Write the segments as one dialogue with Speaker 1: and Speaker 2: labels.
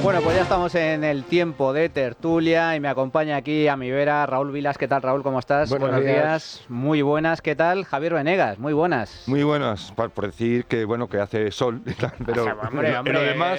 Speaker 1: Bueno, pues ya estamos en el tiempo de tertulia y me acompaña aquí a mi vera Raúl Vilas. ¿Qué tal, Raúl? ¿Cómo estás?
Speaker 2: Buenos días.
Speaker 1: Muy buenas. ¿Qué tal, Javier Venegas? Muy buenas.
Speaker 2: Muy buenas, por decir que bueno que hace sol, pero
Speaker 1: Hombre,
Speaker 2: en lo demás,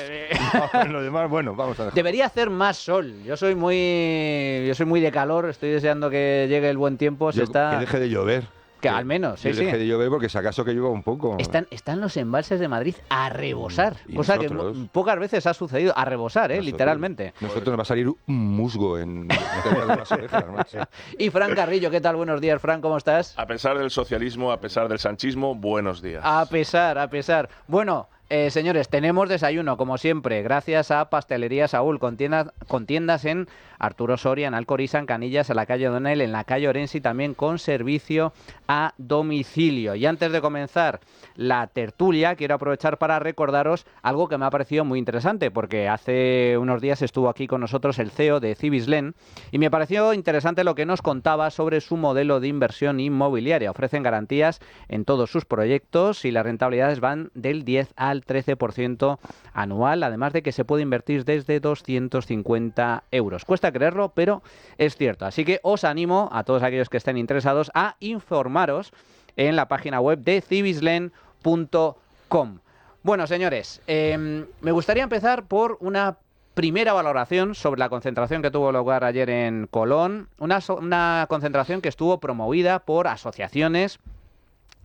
Speaker 2: en lo demás, bueno, vamos a dejar.
Speaker 1: Debería hacer más sol. Yo soy muy de calor. Estoy deseando que llegue el buen tiempo.
Speaker 2: Que deje de llover.
Speaker 1: Que al menos, sí.
Speaker 2: Deje de llover porque si acaso que llueva un poco.
Speaker 1: Están los embalses de Madrid a rebosar,
Speaker 2: Y
Speaker 1: cosa
Speaker 2: nosotros,
Speaker 1: que pocas veces ha sucedido, a rebosar, literalmente.
Speaker 2: Nosotros nos va a salir un musgo en las orejas, macho.
Speaker 1: Y Fran Carrillo, ¿qué tal? Buenos días, Fran, ¿cómo estás?
Speaker 3: A pesar del socialismo, a pesar del sanchismo, buenos días.
Speaker 1: A pesar. Bueno, señores, tenemos desayuno, como siempre, gracias a Pastelería Saúl, con tiendas en Arturo Soria, en Alcoriza, en Canillas, en la calle O'Donnell, en la calle Orense y también con servicio a domicilio. Y antes de comenzar la tertulia, quiero aprovechar para recordaros algo que me ha parecido muy interesante, porque hace unos días estuvo aquí con nosotros el CEO de Cibislen y me pareció interesante lo que nos contaba sobre su modelo de inversión inmobiliaria. Ofrecen garantías en todos sus proyectos y las rentabilidades van del 10 al 13% anual, además de que se puede invertir desde 250 euros. Cuesta creerlo, pero es cierto. Así que os animo a todos aquellos que estén interesados a informaros en la página web de cibislen.com. Bueno, señores, me gustaría empezar por una primera valoración sobre la concentración que tuvo lugar ayer en Colón. Una concentración que estuvo promovida por asociaciones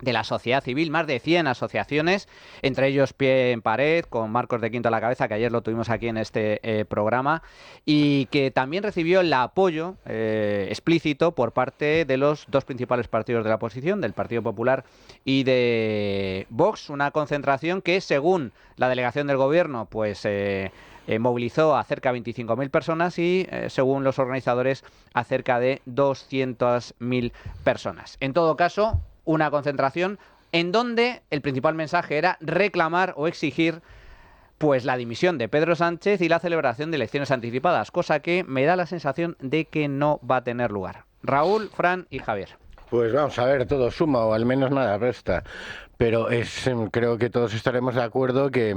Speaker 1: de la sociedad civil, más de 100 asociaciones, entre ellos Pie en Pared, con Marcos de Quinto a la cabeza, que ayer lo tuvimos aquí en este programa, y que también recibió el apoyo explícito por parte de los dos principales partidos de la oposición, del Partido Popular y de Vox, una concentración que, según la delegación del Gobierno, pues movilizó a cerca de 25.000 personas y, según los organizadores, a cerca de 200.000 personas. En todo caso, una concentración en donde el principal mensaje era reclamar o exigir pues la dimisión de Pedro Sánchez y la celebración de elecciones anticipadas, cosa que me da la sensación de que no va a tener lugar. Raúl, Fran y Javier.
Speaker 4: Pues vamos a ver, todo suma o al menos nada resta. Pero creo que todos estaremos de acuerdo que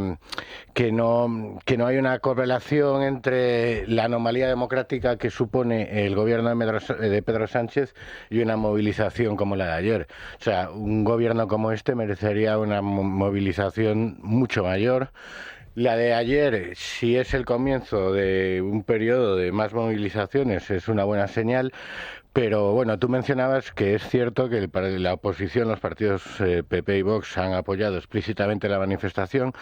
Speaker 4: no hay una correlación entre la anomalía democrática que supone el gobierno de Pedro Sánchez y una movilización como la de ayer. O sea, un gobierno como este merecería una movilización mucho mayor. La de ayer, si es el comienzo de un periodo de más movilizaciones, es una buena señal. Pero bueno, tú mencionabas que es cierto que la oposición, los partidos PP y Vox han apoyado explícitamente la manifestación,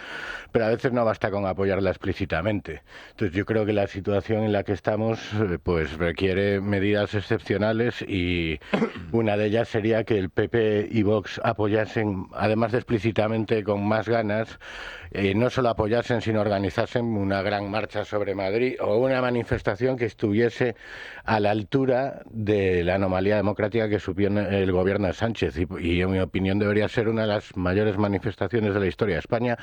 Speaker 4: pero a veces no basta con apoyarla explícitamente. Entonces yo creo que la situación en la que estamos pues requiere medidas excepcionales y una de ellas sería que el PP y Vox apoyasen, además de explícitamente con más ganas, no solo apoyasen, sino organizasen una gran marcha sobre Madrid o una manifestación que estuviese a la altura de la anomalía democrática que supone el gobierno de Sánchez y en mi opinión debería ser una de las mayores manifestaciones de la historia de España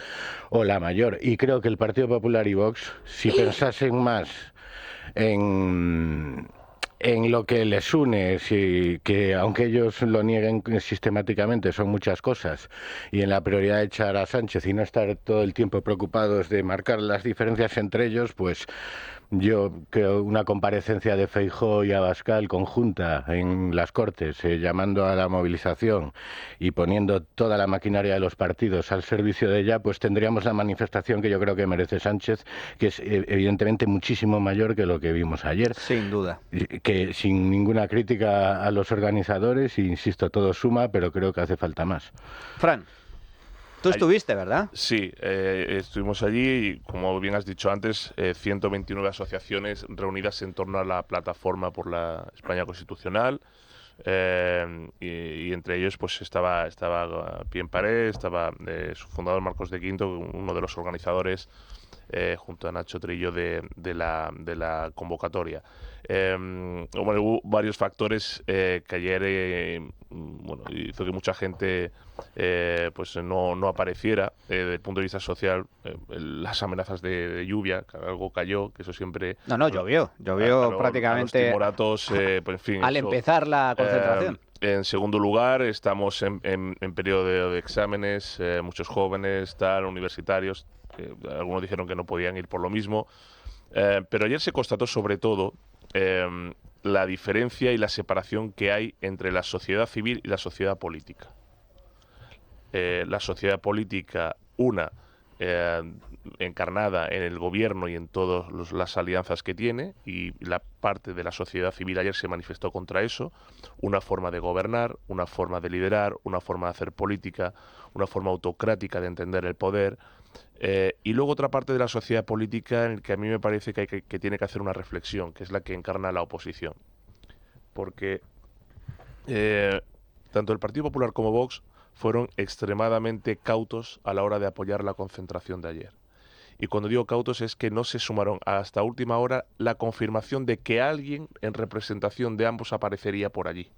Speaker 4: o la mayor. Y creo que el Partido Popular y Vox, si pensasen más en lo que les une, que aunque ellos lo nieguen sistemáticamente, son muchas cosas, y en la prioridad de echar a Sánchez y no estar todo el tiempo preocupados de marcar las diferencias entre ellos, pues yo creo una comparecencia de Feijóo y Abascal conjunta en las Cortes, llamando a la movilización y poniendo toda la maquinaria de los partidos al servicio de ella, pues tendríamos la manifestación que yo creo que merece Sánchez, que es evidentemente muchísimo mayor que lo que vimos ayer.
Speaker 1: Sin duda.
Speaker 4: Que sin ninguna crítica a los organizadores, insisto, todo suma, pero creo que hace falta más.
Speaker 1: Fran. Tú estuviste, ¿verdad?
Speaker 3: Sí, estuvimos allí y, como bien has dicho antes, 129 asociaciones reunidas en torno a la plataforma por la España Constitucional, y entre ellos pues estaba Pie en Pared, estaba su fundador Marcos de Quinto, uno de los organizadores, junto a Nacho Trillo de la convocatoria. Hubo varios factores que ayer hizo que mucha gente pues no apareciera desde el punto de vista social. Las amenazas de lluvia, que algo cayó, que eso siempre...
Speaker 1: Llovió prácticamente
Speaker 3: a los timoratos, pues, en fin,
Speaker 1: al empezar la concentración.
Speaker 3: En segundo lugar, estamos en periodo de exámenes, muchos jóvenes, universitarios, algunos dijeron que no podían ir por lo mismo. Pero ayer se constató sobre todo la diferencia y la separación que hay entre la sociedad civil y la sociedad política. La sociedad política, encarnada en el gobierno y en todas las alianzas que tiene, y la parte de la sociedad civil ayer se manifestó contra eso, una forma de gobernar, una forma de liderar, una forma de hacer política, una forma autocrática de entender el poder, y luego otra parte de la sociedad política en la que a mí me parece que tiene que hacer una reflexión, que es la que encarna la oposición. Porque tanto el Partido Popular como Vox fueron extremadamente cautos a la hora de apoyar la concentración de ayer. Y cuando digo cautos es que no se sumaron hasta última hora la confirmación de que alguien en representación de ambos aparecería por allí.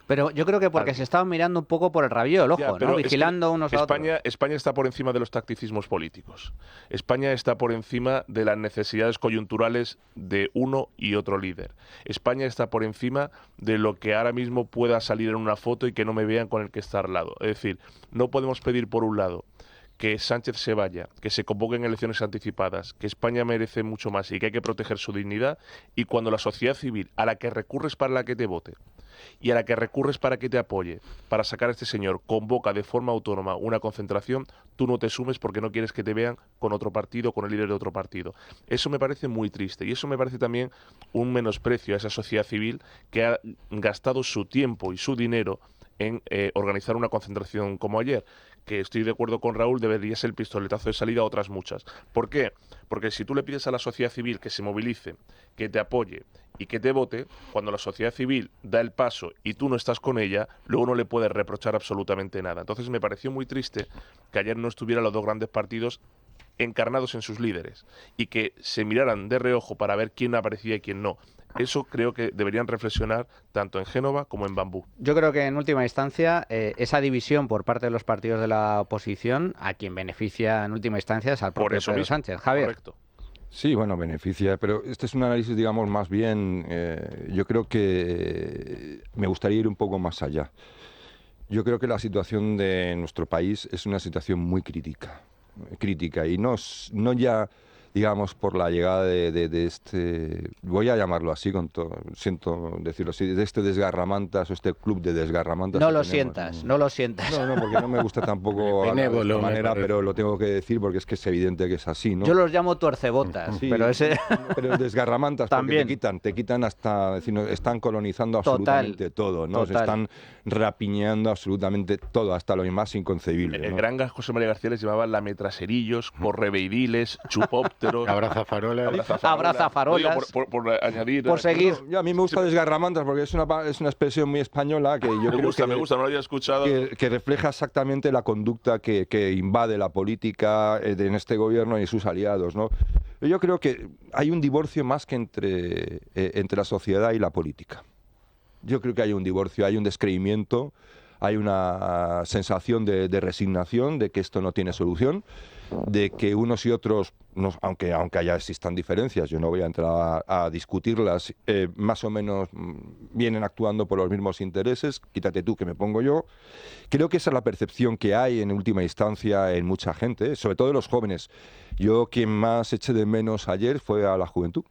Speaker 1: Pero yo creo que porque se estaban mirando un poco por el rabillo del ojo,
Speaker 3: Ya,
Speaker 1: ¿no? Vigilando unos a otros.
Speaker 3: España está por encima de los tacticismos políticos. España está por encima de las necesidades coyunturales de uno y otro líder. España está por encima de lo que ahora mismo pueda salir en una foto y que no me vean con el que está al lado. Es decir, no podemos pedir por un lado que Sánchez se vaya, que se convoquen elecciones anticipadas, que España merece mucho más y que hay que proteger su dignidad, y cuando la sociedad civil, a la que recurres para la que te vote y a la que recurres para que te apoye, para sacar a este señor, convoca de forma autónoma una concentración, tú no te sumes porque no quieres que te vean con otro partido, con el líder de otro partido. Eso me parece muy triste, y eso me parece también un menosprecio a esa sociedad civil que ha gastado su tiempo y su dinero en organizar una concentración como ayer, que estoy de acuerdo con Raúl, debería ser el pistoletazo de salida a otras muchas. ¿Por qué? Porque si tú le pides a la sociedad civil que se movilice, que te apoye y que te vote, cuando la sociedad civil da el paso y tú no estás con ella, luego no le puedes reprochar absolutamente nada. Entonces me pareció muy triste que ayer no estuvieran los dos grandes partidos encarnados en sus líderes y que se miraran de reojo para ver quién aparecía y quién no. Eso creo que deberían reflexionar tanto en Génova como en Bambú.
Speaker 1: Yo creo que en última instancia esa división por parte de los partidos de la oposición, a quien beneficia en última instancia es al propio Pedro Sánchez. Javier.
Speaker 3: Correcto.
Speaker 2: Sí, bueno, beneficia, pero este es un análisis, digamos, más bien, yo creo que me gustaría ir un poco más allá. Yo creo que la situación de nuestro país es una situación muy crítica, y no ya, digamos, por la llegada de este, voy a llamarlo así, siento decirlo así, de este desgarramantas o este club de desgarramantas.
Speaker 1: No lo sientas, no lo sientas.
Speaker 2: No, porque no me gusta tampoco hablar de esta manera, pero lo tengo que decir porque es que es evidente que es así, ¿no?
Speaker 1: Yo los llamo tuercebotas,
Speaker 2: sí,
Speaker 1: pero ese...
Speaker 2: Pero desgarramantas
Speaker 1: también.
Speaker 2: Te quitan hasta, es decir, están colonizando absolutamente todo, ¿no? Se están rapiñando absolutamente todo, hasta lo más inconcebible, ¿no?
Speaker 3: El gran José María García les llamaba lametraserillos, correveidiles, chupópteros...
Speaker 1: Abrazafarolas.
Speaker 3: Por añadir...
Speaker 1: Por seguir.
Speaker 2: A mí me gusta desgarramantas porque es una expresión muy española que yo creo
Speaker 3: me gusta, no lo había escuchado.
Speaker 2: Que refleja exactamente la conducta que invade la política en este gobierno y sus aliados, ¿no? Yo creo que hay un divorcio más que entre la sociedad y la política. Yo creo que hay un divorcio, hay un descreimiento, hay una sensación de resignación, de que esto no tiene solución, de que unos y otros, aunque ya existan diferencias, yo no voy a entrar a discutirlas, más o menos vienen actuando por los mismos intereses, quítate tú que me pongo yo. Creo que esa es la percepción que hay en última instancia en mucha gente, sobre todo en los jóvenes. Yo quien más eché de menos ayer fue a la juventud.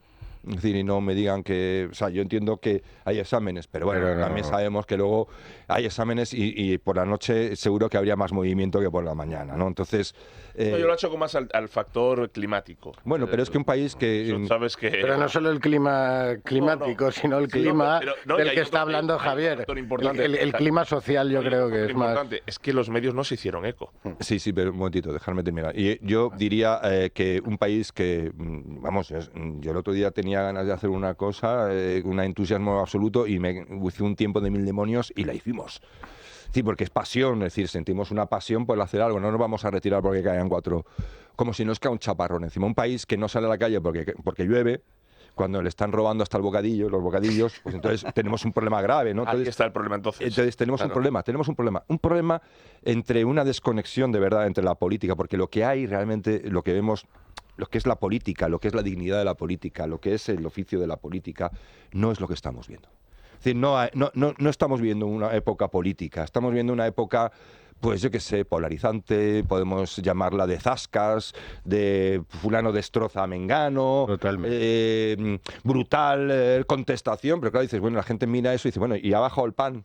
Speaker 2: Es decir, y no me digan que... O sea, yo entiendo que hay exámenes, pero bueno, también sabemos que luego hay exámenes y por la noche seguro que habría más movimiento que por la mañana, ¿no? Entonces...
Speaker 3: yo lo achaco más al factor climático.
Speaker 2: Bueno, pero es que un país que...
Speaker 3: ¿Sabes que...
Speaker 4: Pero no solo el clima climático, sino el clima del que está hablando Javier. El clima social yo creo que es más...
Speaker 3: importante es que los medios no se hicieron eco.
Speaker 2: Sí, pero un momentito, dejarme terminar. Y yo diría que un país que... Vamos, yo el otro día tenía ganas de hacer una cosa, un entusiasmo absoluto, y me hice un tiempo de 1000 demonios y la hicimos. Sí, porque es pasión, es decir, sentimos una pasión por hacer algo, no nos vamos a retirar porque caigan 4, como si nos cae un chaparrón encima. Un país que no sale a la calle porque llueve, cuando le están robando hasta los bocadillos, pues entonces tenemos un problema grave, ¿no? Entonces,
Speaker 3: aquí está el problema entonces.
Speaker 2: Entonces tenemos un problema entre una desconexión de verdad entre la política, porque lo que hay realmente, lo que vemos, lo que es la política, lo que es la dignidad de la política, lo que es el oficio de la política, no es lo que estamos viendo. Es decir, no estamos viendo una época política, estamos viendo una época pues yo qué sé, polarizante, podemos llamarla de zascas, de fulano destroza a Mengano, brutal, contestación, pero claro, dices, bueno, la gente mira eso y dice, bueno, ¿y ha bajado el pan?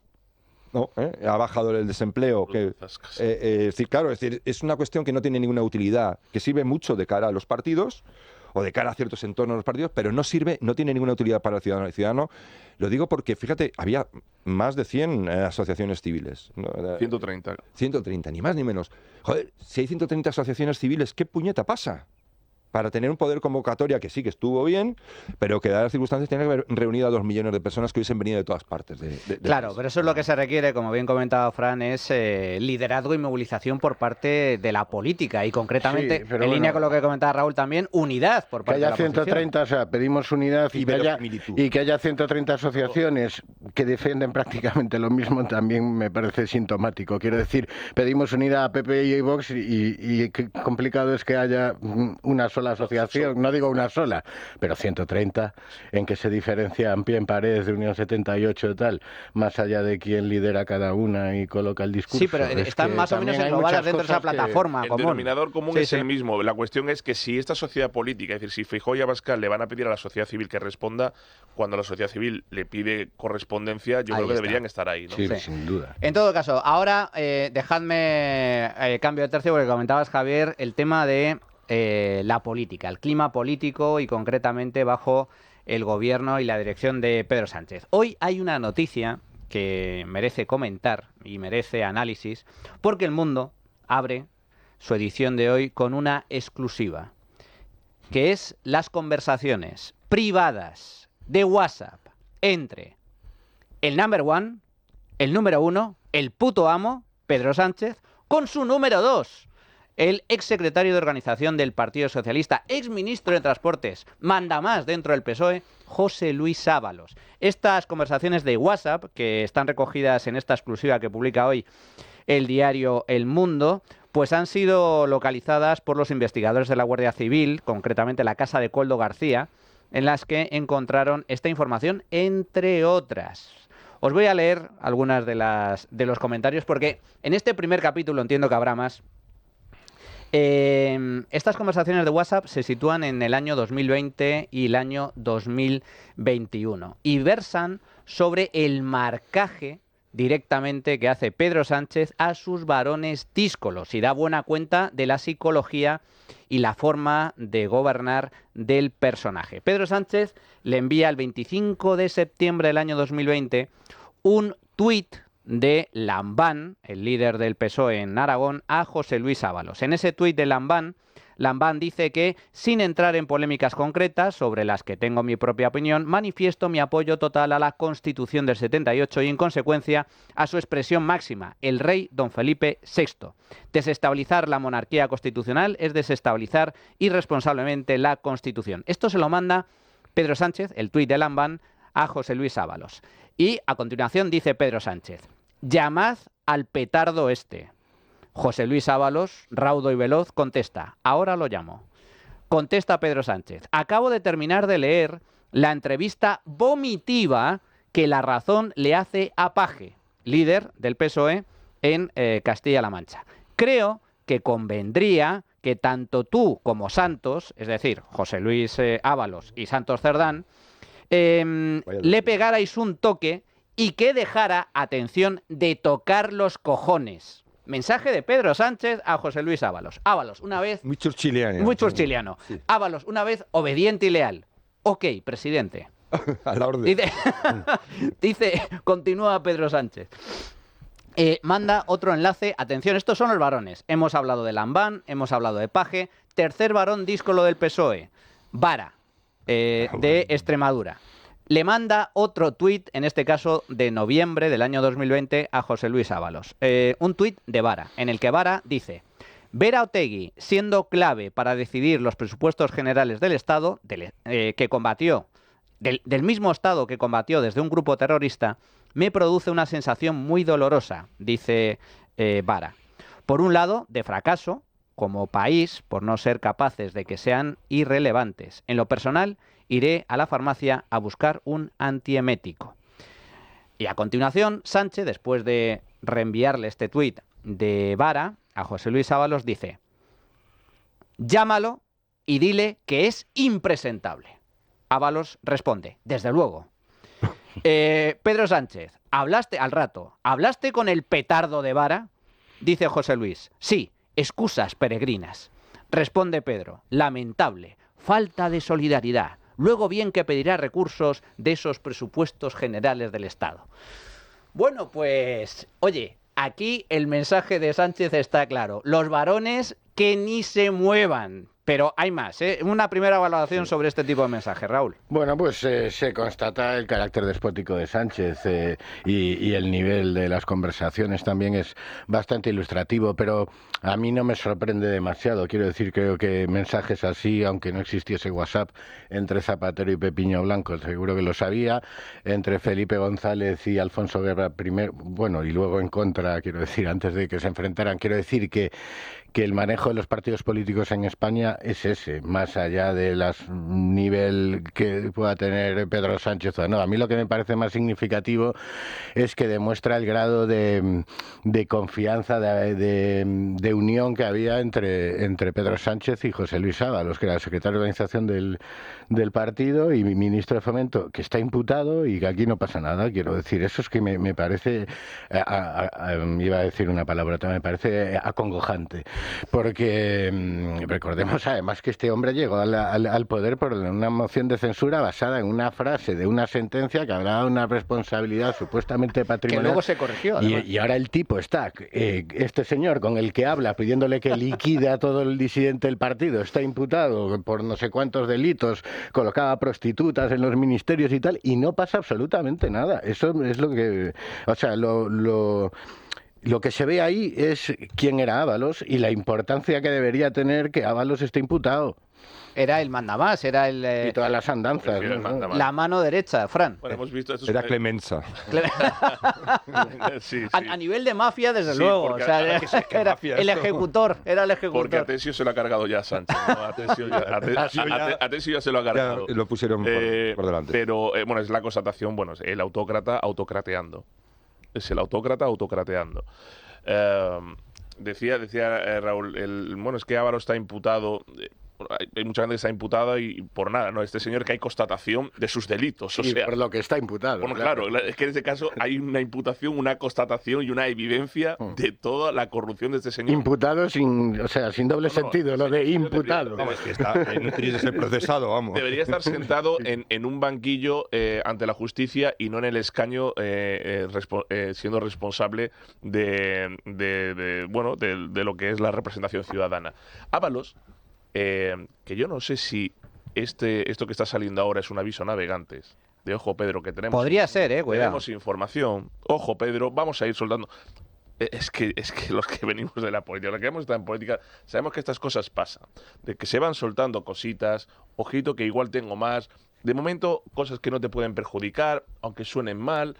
Speaker 2: ¿No? Ha bajado el desempleo. Es decir, claro, es una cuestión que no tiene ninguna utilidad, que sirve mucho de cara a los partidos o de cara a ciertos entornos de los partidos, pero no tiene ninguna utilidad para el ciudadano. El ciudadano, lo digo porque, fíjate, había más de 100 asociaciones civiles.
Speaker 3: 130.
Speaker 2: 130, ni más ni menos. Joder, si hay 130 asociaciones civiles, ¿qué puñeta pasa? Para tener un poder convocatoria que sí que estuvo bien, pero que dadas las circunstancias tiene que haber reunido a 2 millones de personas que hubiesen venido de todas partes.
Speaker 1: Claro, pero eso es lo que se requiere, como bien comentaba Fran, es liderazgo y movilización por parte de la política y concretamente,
Speaker 4: sí,
Speaker 1: línea con lo que comentaba Raúl también, unidad por parte de la oposición.
Speaker 4: Que haya 130, o sea, pedimos unidad y que haya 130 asociaciones que defienden prácticamente lo mismo también me parece sintomático. Quiero decir, pedimos unidad a PP y Vox y qué complicado es que haya una sola asociación, no digo una sola, pero 130, en que se diferencian pie en pared de Unión 78 y tal, más allá de quién lidera cada una y coloca el discurso.
Speaker 1: Sí, pero están más o menos englobadas dentro de esa plataforma común.
Speaker 3: El denominador común es el mismo. La cuestión es que si esta sociedad política, es decir, si Feijóo y Abascal le van a pedir a la sociedad civil que responda, cuando la sociedad civil le pide correspondencia, yo creo que deberían estar ahí, ¿no?
Speaker 4: Sí, sin duda.
Speaker 1: En todo caso, ahora dejadme cambio de tercio porque comentabas, Javier, el tema de la política, el clima político y concretamente bajo el gobierno y la dirección de Pedro Sánchez. Hoy hay una noticia que merece comentar y merece análisis porque El Mundo abre su edición de hoy con una exclusiva, que es las conversaciones privadas de WhatsApp entre el number one, el número uno, el puto amo, Pedro Sánchez, con su número dos, el exsecretario de Organización del Partido Socialista, exministro de Transportes, mandamás dentro del PSOE, José Luis Ábalos. Estas conversaciones de WhatsApp, que están recogidas en esta exclusiva que publica hoy el diario El Mundo, pues han sido localizadas por los investigadores de la Guardia Civil, concretamente la casa de Koldo García, en las que encontraron esta información, entre otras. Os voy a leer algunas de los comentarios, porque en este primer capítulo, entiendo que habrá más, estas conversaciones de WhatsApp se sitúan en el año 2020 y el año 2021 y versan sobre el marcaje directamente que hace Pedro Sánchez a sus varones díscolos y da buena cuenta de la psicología y la forma de gobernar del personaje. Pedro Sánchez le envía el 25 de septiembre del año 2020 un tuit de Lambán, el líder del PSOE en Aragón, a José Luis Ábalos. En ese tuit de Lambán dice que, sin entrar en polémicas concretas sobre las que tengo mi propia opinión, manifiesto mi apoyo total a la Constitución del 78 y, en consecuencia, a su expresión máxima, el rey don Felipe VI. Desestabilizar la monarquía constitucional es desestabilizar irresponsablemente la Constitución. Esto se lo manda Pedro Sánchez, el tuit de Lambán, a José Luis Ábalos. Y, a continuación, dice Pedro Sánchez: llamad al petardo este. José Luis Ábalos, raudo y veloz, contesta: ahora lo llamo. Contesta Pedro Sánchez: acabo de terminar de leer la entrevista vomitiva que La Razón le hace a Paje, líder del PSOE en Castilla-La Mancha. Creo que convendría que tanto tú como Santos, es decir, José Luis Ábalos y Santos Cerdán, le pegarais un toque y que dejara, atención, de tocar los cojones. Mensaje de Pedro Sánchez a José Luis Ábalos. Ábalos, una vez...
Speaker 2: Muy churchiliano.
Speaker 1: Muy churchiliano. Sí. Ábalos, una vez obediente y leal. Ok, presidente.
Speaker 2: A la orden.
Speaker 1: Dice, continúa Pedro Sánchez. Manda otro enlace. Atención, estos son los varones. Hemos hablado de Lambán, hemos hablado de Paje. Tercer varón díscolo del PSOE, Vara, de Extremadura. Le manda otro tuit, en este caso de noviembre del año 2020, a José Luis Ábalos. Un tuit de Vara, en el que Vara dice: ver a Otegi siendo clave para decidir los presupuestos generales del Estado, que combatió, del mismo Estado que combatió desde un grupo terrorista, me produce una sensación muy dolorosa, dice Vara. Por un lado, de fracaso, como país, por no ser capaces de que sean irrelevantes. En lo personal, iré a la farmacia a buscar un antiemético. Y a continuación, Sánchez, después de reenviarle este tuit de Vara, a José Luis Ábalos, dice: llámalo y dile que es impresentable. Ábalos responde: desde luego. Pedro Sánchez: ¿hablaste con el petardo de Vara? Dice José Luis: sí, excusas peregrinas. Responde Pedro: lamentable, falta de solidaridad. Luego bien que pedirá recursos de esos presupuestos generales del Estado. Bueno, pues, oye, aquí el mensaje de Sánchez está claro. Los varones que ni se muevan. Pero hay más, ¿eh? Una primera valoración sobre este tipo de mensajes, Raúl.
Speaker 4: Bueno, pues se constata el carácter despótico de Sánchez y el nivel de las conversaciones también es bastante ilustrativo, pero a mí no me sorprende demasiado. Quiero decir, creo que mensajes así, aunque no existiese WhatsApp entre Zapatero y Pepiño Blanco, seguro que lo sabía, entre Felipe González y Alfonso Guerra primero, bueno, y luego en contra, quiero decir, antes de que se enfrentaran, quiero decir que el manejo de los partidos políticos en España es ese, más allá del nivel que pueda tener Pedro Sánchez o no. A mí lo que me parece más significativo es que demuestra el grado de confianza, de unión que había entre Pedro Sánchez y José Luis Ábalos, que era el secretario de organización del partido y ministro de Fomento, que está imputado y que aquí no pasa nada. Quiero decir, eso es que me parece, iba a decir una palabra, me parece acongojante. Porque recordemos además que este hombre llegó al poder por una moción de censura basada en una frase de una sentencia que hablaba de una responsabilidad supuestamente patrimonial.
Speaker 1: Que luego se corrigió.
Speaker 4: Y ahora el tipo está, este señor con el que habla pidiéndole que liquide a todo el disidente del partido, está imputado por no sé cuántos delitos, colocaba prostitutas en los ministerios y tal, y no pasa absolutamente nada. Eso es lo que... O sea, lo que se ve ahí es quién era Ábalos y la importancia que debería tener que Ábalos esté imputado.
Speaker 1: Era el mandamás, era el...
Speaker 4: y todas las andanzas, ¿no?
Speaker 1: La mano derecha, Fran.
Speaker 3: Bueno, hemos visto
Speaker 2: Era Clemenza.
Speaker 3: sí.
Speaker 1: A nivel de mafia, desde
Speaker 3: Sí,
Speaker 1: luego. O
Speaker 3: porque
Speaker 1: sea, era
Speaker 2: mafia
Speaker 1: el
Speaker 2: esto.
Speaker 1: ejecutor, era el ejecutor.
Speaker 3: Porque Atesio se lo ha cargado ya Sánchez, ¿no? Atesio ya se lo ha cargado.
Speaker 2: Ya lo pusieron por delante.
Speaker 3: Pero, bueno, es la constatación, bueno, es el autócrata autocrateando. Es el autócrata autocrateando. Decía Raúl, bueno, es que Ábalos está imputado... hay mucha gente que está imputada y por nada, ¿no? Este señor que hay constatación de sus delitos. O sea,
Speaker 4: por lo que está imputado.
Speaker 3: Bueno, claro, es que en este caso hay una imputación, una constatación y una evidencia de toda la corrupción de este señor.
Speaker 4: Imputado sin doble sentido, lo de imputado.
Speaker 2: Vamos, que está, no tiene que ser procesado, vamos.
Speaker 3: Debería estar sentado en un banquillo ante la justicia y no en el escaño siendo responsable de lo que es la representación ciudadana. Ábalos, que yo no sé si esto que está saliendo ahora es un aviso a navegantes. De ojo, Pedro, que tenemos...
Speaker 1: Podría ser, cuidado.
Speaker 3: Tenemos información. Ojo, Pedro, vamos a ir soltando... Es que los que venimos de la política, los que hemos estado en política, sabemos que estas cosas pasan. De que se van soltando cositas, ojito que igual tengo más. De momento, cosas que no te pueden perjudicar, aunque suenen mal.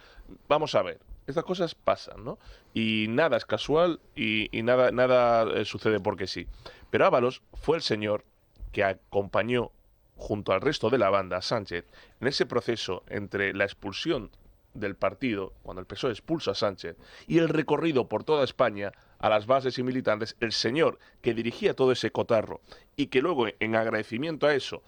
Speaker 3: Vamos a ver. Estas cosas pasan, ¿no? Y nada es casual y nada sucede porque sí. Pero Ábalos fue el señor que acompañó junto al resto de la banda a Sánchez en ese proceso entre la expulsión del partido, cuando el PSOE expulsa a Sánchez, y el recorrido por toda España a las bases y militantes, el señor que dirigía todo ese cotarro y que luego, en agradecimiento a eso,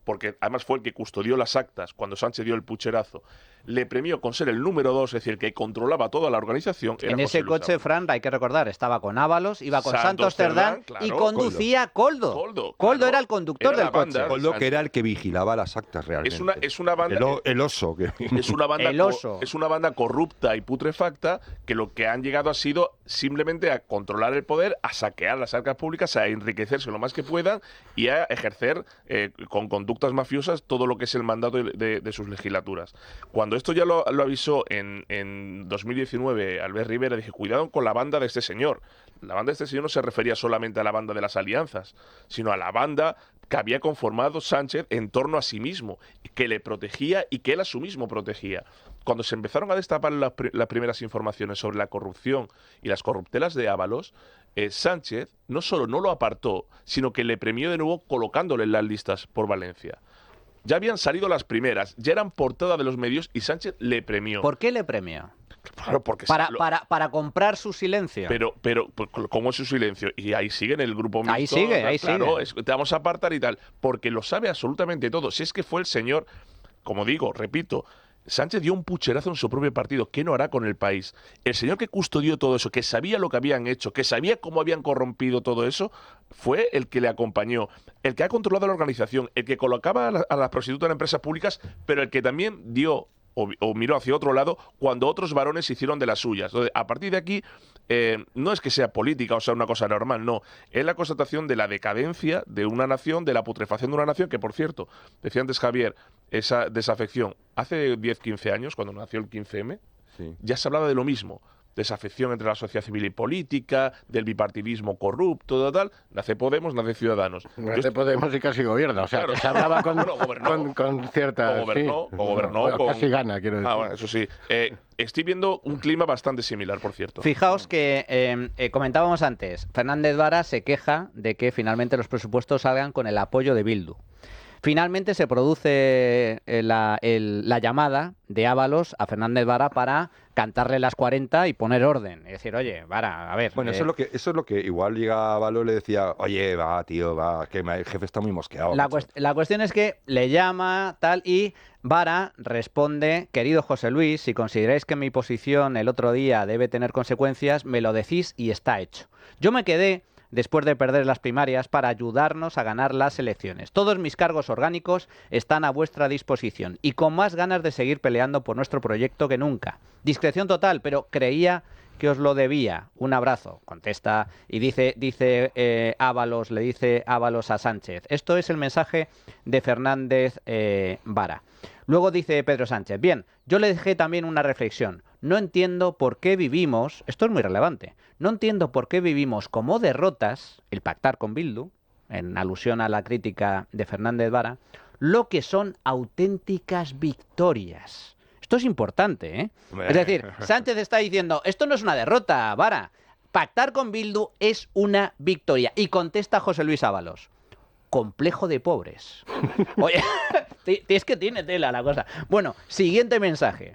Speaker 3: porque además fue el que custodió las actas cuando Sánchez dio el pucherazo, le premió con ser el número 2, es decir, que controlaba toda la organización.
Speaker 1: En ese coche, Fran, hay que recordar, estaba con Ábalos, iba con Santos Cerdán
Speaker 3: claro,
Speaker 1: y conducía Coldo. Coldo era el conductor del coche.
Speaker 2: Coldo, que era el que vigilaba las actas realmente.
Speaker 3: Es una banda...
Speaker 2: El oso.
Speaker 3: Es una banda,
Speaker 1: El oso.
Speaker 3: Es una banda corrupta y putrefacta que lo que han llegado ha sido simplemente a controlar el poder, a saquear las arcas públicas, a enriquecerse lo más que puedan y a ejercer con conductas mafiosas todo lo que es el mandato de sus legislaturas. Cuando esto ya lo avisó en 2019 Albert Rivera, dije, cuidado con la banda de este señor. La banda de este señor no se refería solamente a la banda de las alianzas, sino a la banda que había conformado Sánchez en torno a sí mismo, que le protegía y que él a sí mismo protegía. Cuando se empezaron a destapar las primeras informaciones sobre la corrupción y las corruptelas de Ábalos, Sánchez no solo no lo apartó, sino que le premió de nuevo colocándole en las listas por Valencia. Ya habían salido las primeras, ya eran portada de los medios y Sánchez le premió.
Speaker 1: ¿Por qué le premió?
Speaker 3: Claro, porque
Speaker 1: para comprar su silencio.
Speaker 3: Pero, ¿cómo es su silencio? Y ahí sigue en el grupo mixto.
Speaker 1: Ahí sigue, ahí
Speaker 3: claro,
Speaker 1: sigue.
Speaker 3: Te vamos a apartar y tal. Porque lo sabe absolutamente todo. Si es que fue el señor, como digo, repito, Sánchez dio un pucherazo en su propio partido. ¿Qué no hará con el país? El señor que custodió todo eso, que sabía lo que habían hecho, que sabía cómo habían corrompido todo eso, fue el que le acompañó, el que ha controlado la organización, el que colocaba a las prostitutas en empresas públicas, pero el que también dio o miró hacia otro lado cuando otros varones hicieron de las suyas. Entonces, a partir de aquí, no es que sea política o sea una cosa normal, no. Es la constatación de la decadencia de una nación, de la putrefacción de una nación, que, por cierto, decía antes Javier, esa desafección. Hace 10, 15 años, cuando nació el 15M, ya se hablaba de lo mismo. Desafección entre la sociedad civil y política, del bipartidismo corrupto, tal. Nace Podemos, nace Ciudadanos.
Speaker 4: Nace Podemos y casi gobierna. O sea,
Speaker 3: Claro.
Speaker 4: que se hablaba con,
Speaker 3: Bueno,
Speaker 4: con cierta...
Speaker 3: gobernó
Speaker 4: Bueno,
Speaker 3: con...
Speaker 4: casi gana, quiero decir.
Speaker 3: Bueno, eso sí. Estoy viendo un clima bastante similar, por cierto.
Speaker 1: Fijaos que comentábamos antes, Fernández Vara se queja de que finalmente los presupuestos salgan con el apoyo de Bildu. Finalmente se produce la llamada de Ábalos a Fernández Vara para cantarle las 40 y poner orden. Es decir, oye, Vara, a ver...
Speaker 2: Bueno, eso es lo que igual llega a Valo le decía, oye, va, tío, va, que el jefe está muy mosqueado.
Speaker 1: La cuestión es que le llama tal y Vara responde, querido José Luis, si consideráis que mi posición el otro día debe tener consecuencias, me lo decís y está hecho. Yo me quedé después de perder las primarias para ayudarnos a ganar las elecciones. Todos mis cargos orgánicos están a vuestra disposición y con más ganas de seguir peleando por nuestro proyecto que nunca. Discreción total, pero creía que os lo debía. Un abrazo, contesta y dice Ábalos, le dice Ábalos a Sánchez. Esto es el mensaje de Fernández Vara. Luego dice Pedro Sánchez, bien, yo le dejé también una reflexión. No entiendo por qué vivimos, esto es muy relevante, no entiendo por qué vivimos como derrotas, el pactar con Bildu, en alusión a la crítica de Fernández Vara, lo que son auténticas victorias. Esto es importante, ¿eh? Es decir, Sánchez está diciendo, esto no es una derrota, Vara. Pactar con Bildu es una victoria. Y contesta José Luis Ábalos, complejo de pobres. Oye, es que tiene tela la cosa. Bueno, siguiente mensaje.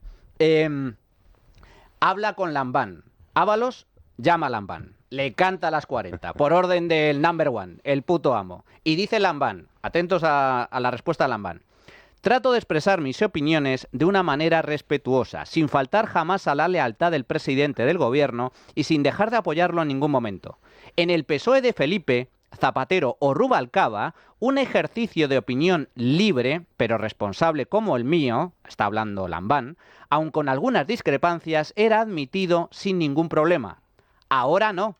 Speaker 1: Habla con Lambán. Ábalos llama a Lambán. Le canta a las 40, por orden del number one, el puto amo. Y dice Lambán, atentos a la respuesta de Lambán. Trato de expresar mis opiniones de una manera respetuosa, sin faltar jamás a la lealtad del presidente del gobierno y sin dejar de apoyarlo en ningún momento. En el PSOE de Felipe, Zapatero o Rubalcaba, un ejercicio de opinión libre, pero responsable como el mío, está hablando Lambán, aun con algunas discrepancias, era admitido sin ningún problema. Ahora no.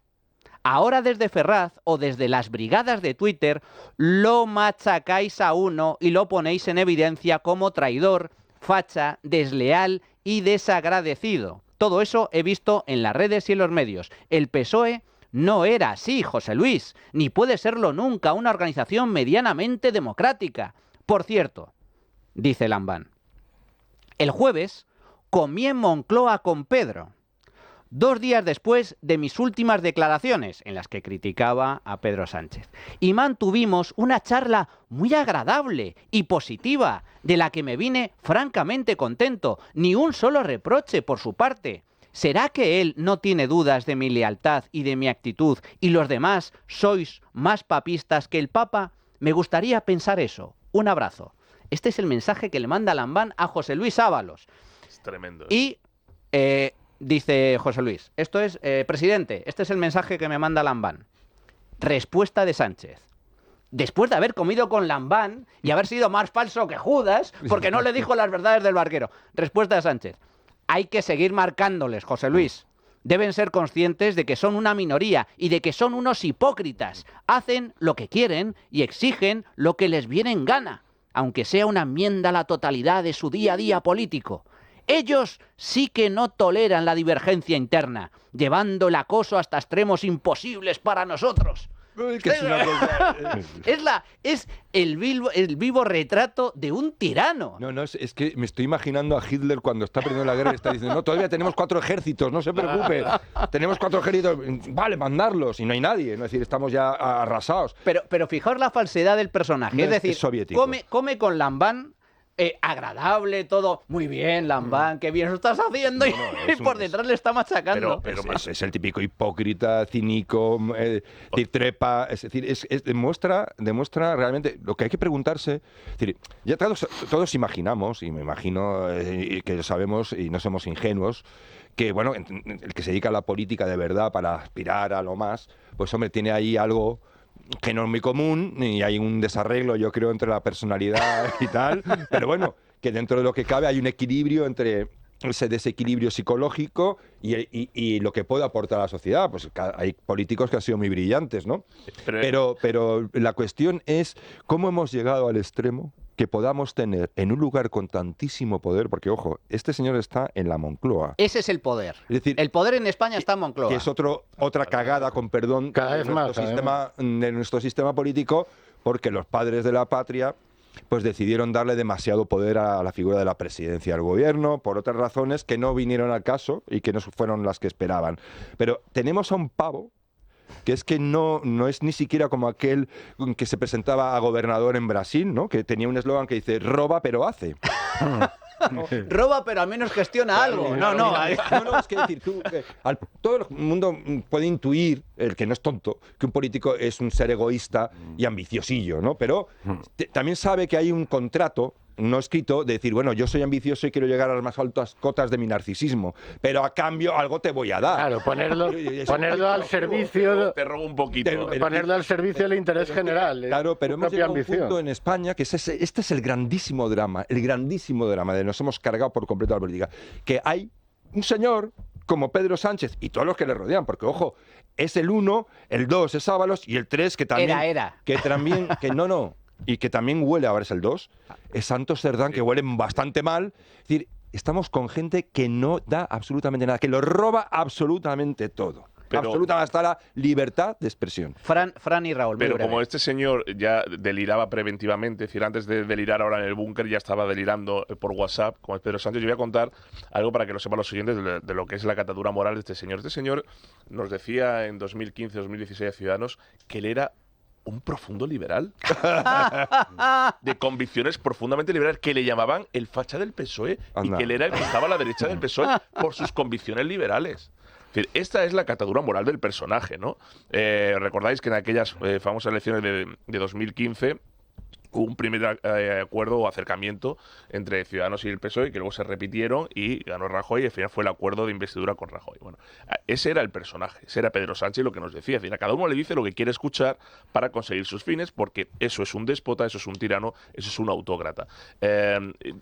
Speaker 1: Ahora desde Ferraz o desde las brigadas de Twitter lo machacáis a uno y lo ponéis en evidencia como traidor, facha, desleal y desagradecido. Todo eso he visto en las redes y en los medios. El PSOE no era así, José Luis, ni puede serlo nunca una organización medianamente democrática. Por cierto, dice Lambán, el jueves comí en Moncloa con Pedro, 2 días después de mis últimas declaraciones, en las que criticaba a Pedro Sánchez. Y mantuvimos una charla muy agradable y positiva, de la que me vine francamente contento. Ni un solo reproche por su parte. ¿Será que él no tiene dudas de mi lealtad y de mi actitud y los demás sois más papistas que el Papa? Me gustaría pensar eso. Un abrazo. Este es el mensaje que le manda Lambán a José Luis Ábalos.
Speaker 3: Es tremendo.
Speaker 1: Y dice José Luis, esto es, presidente, este es el mensaje que me manda Lambán. Respuesta de Sánchez. Después de haber comido con Lambán y haber sido más falso que Judas, porque no le dijo las verdades del barquero. Respuesta de Sánchez. Hay que seguir marcándoles, José Luis. Deben ser conscientes de que son una minoría y de que son unos hipócritas. Hacen lo que quieren y exigen lo que les viene en gana, aunque sea una enmienda a la totalidad de su día a día político. Ellos sí que no toleran la divergencia interna, llevando el acoso hasta extremos imposibles para nosotros.
Speaker 2: Que es una cosa...
Speaker 1: es el vivo retrato de un tirano.
Speaker 2: No, es que me estoy imaginando a Hitler cuando está perdiendo la guerra y está diciendo, no, todavía tenemos 4 ejércitos, no se preocupe, tenemos 4 ejércitos, vale, mandarlos, y no hay nadie, es decir, estamos ya arrasados.
Speaker 1: Pero fijaos la falsedad del personaje,
Speaker 2: No,
Speaker 1: es decir,
Speaker 2: es soviético.
Speaker 1: come con Lambán, agradable, todo muy bien, Lambán, qué bien lo estás haciendo, y por detrás le está machacando.
Speaker 3: Pero
Speaker 2: es el típico hipócrita, cínico, trepa, es decir, demuestra realmente lo que hay que preguntarse. Es decir, ya todos imaginamos, y me imagino que lo sabemos y no somos ingenuos, que bueno, el que se dedica a la política de verdad para aspirar a lo más, pues hombre, tiene ahí algo que no es muy común y hay un desarreglo, yo creo, entre la personalidad y tal, pero bueno, que dentro de lo que cabe hay un equilibrio entre ese desequilibrio psicológico y lo que puede aportar a la sociedad. Pues hay políticos que han sido muy brillantes, ¿no? Pero la cuestión es cómo hemos llegado al extremo que podamos tener en un lugar con tantísimo poder, porque ojo, este señor está en la Moncloa.
Speaker 1: Ese es el poder.
Speaker 2: Es decir,
Speaker 1: el poder en España está en Moncloa.
Speaker 2: Que es otra cagada, con perdón,
Speaker 4: Cada vez más,
Speaker 2: de nuestro sistema político, porque los padres de la patria pues decidieron darle demasiado poder a la figura de la presidencia del gobierno, por otras razones que no vinieron al caso y que no fueron las que esperaban. Pero tenemos a un pavo que es que no es ni siquiera como aquel que se presentaba a gobernador en Brasil, ¿no? Que tenía un eslogan que dice, roba pero hace.
Speaker 1: Roba, pero al menos gestiona algo. No,
Speaker 2: es que decir, todo el mundo puede intuir, el que no es tonto, que un político es un ser egoísta y ambiciosillo, ¿no? Pero también sabe que hay un contrato no escrito de decir, bueno, yo soy ambicioso y quiero llegar a las más altas cotas de mi narcisismo, pero a cambio algo te voy a dar.
Speaker 4: Claro, ponerlo al servicio...
Speaker 3: Te robo un poquito.
Speaker 4: Ponerlo al servicio del interés general.
Speaker 2: Claro, pero hemos llegado a un punto en España que este es el grandísimo drama de nos hemos cargado por completo a la política, que hay un señor como Pedro Sánchez y todos los que le rodean, porque ojo, es el 1, el 2 es Ábalos y el 3 que también... Y que también huele, ahora es el 2, es Santos Cerdán, que huelen bastante mal. Es decir, estamos con gente que no da absolutamente nada, que lo roba absolutamente todo. Absolutamente, hasta la libertad de expresión.
Speaker 1: Fran y Raúl,
Speaker 3: pero
Speaker 1: muy breve.
Speaker 3: Como este señor ya deliraba preventivamente, es decir, antes de delirar ahora en el búnker ya estaba delirando por WhatsApp, como es Pedro Sánchez, yo voy a contar algo para que lo sepan los oyentes de lo que es la catadura moral de este señor. Este señor nos decía en 2015-2016 a Ciudadanos que él era un profundo liberal, de convicciones profundamente liberales, que le llamaban el facha del PSOE. Anda. Y que él era el que estaba a la derecha del PSOE por sus convicciones liberales. Es decir, esta es la catadura moral del personaje, ¿no? Recordáis que en aquellas famosas elecciones de 2015 hubo un primer acuerdo o acercamiento entre Ciudadanos y el PSOE que luego se repitieron y ganó Rajoy y al final fue el acuerdo de investidura con Rajoy. Bueno, ese era el personaje, ese era Pedro Sánchez, lo que nos decía. Es decir, a cada uno le dice lo que quiere escuchar para conseguir sus fines, porque eso es un déspota, eso es un tirano, eso es un autócrata.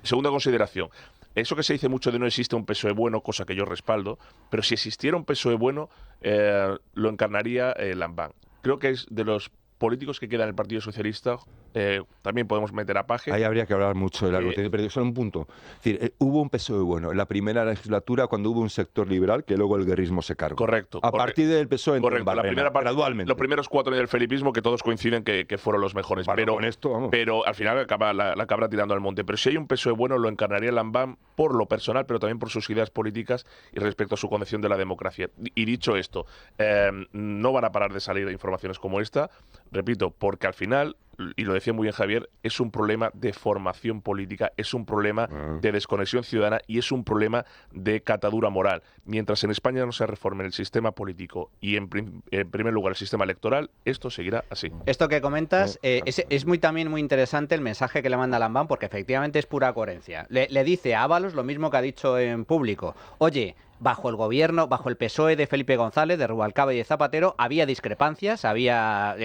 Speaker 3: Segunda consideración. Eso que se dice mucho de no existe un PSOE bueno, cosa que yo respaldo, pero si existiera un PSOE bueno, lo encarnaría Lambán. Creo que es de los políticos que quedan en el Partido Socialista, también podemos meter a Paje.
Speaker 2: Ahí habría que hablar mucho de la cuestión, pero solo un punto. Es decir, hubo un PSOE bueno en la primera legislatura cuando hubo un sector liberal que luego el guerrismo se cargó.
Speaker 3: Correcto.
Speaker 2: A partir del PSOE entró en Barrena,
Speaker 3: la primera parte,
Speaker 2: gradualmente.
Speaker 3: Los primeros 4 años del felipismo que todos coinciden que fueron los mejores.
Speaker 2: Bueno, con esto, vamos.
Speaker 3: Pero al final acaba la cabra tirando al monte. Pero si hay un PSOE bueno, lo encarnaría Lambán por lo personal, pero también por sus ideas políticas y respecto a su concepción de la democracia. Y dicho esto, no van a parar de salir informaciones como esta, repito, porque al final, y lo decía muy bien Javier, es un problema de formación política, es un problema de desconexión ciudadana y es un problema de catadura moral. Mientras en España no se reforme el sistema político y en primer lugar el sistema electoral, esto seguirá así.
Speaker 1: Esto que comentas es también muy interesante el mensaje que le manda Lambán, porque efectivamente es pura coherencia. Le dice a Ábalos lo mismo que ha dicho en público. Oye, bajo el gobierno, bajo el PSOE de Felipe González, de Rubalcaba y de Zapatero, había discrepancias, había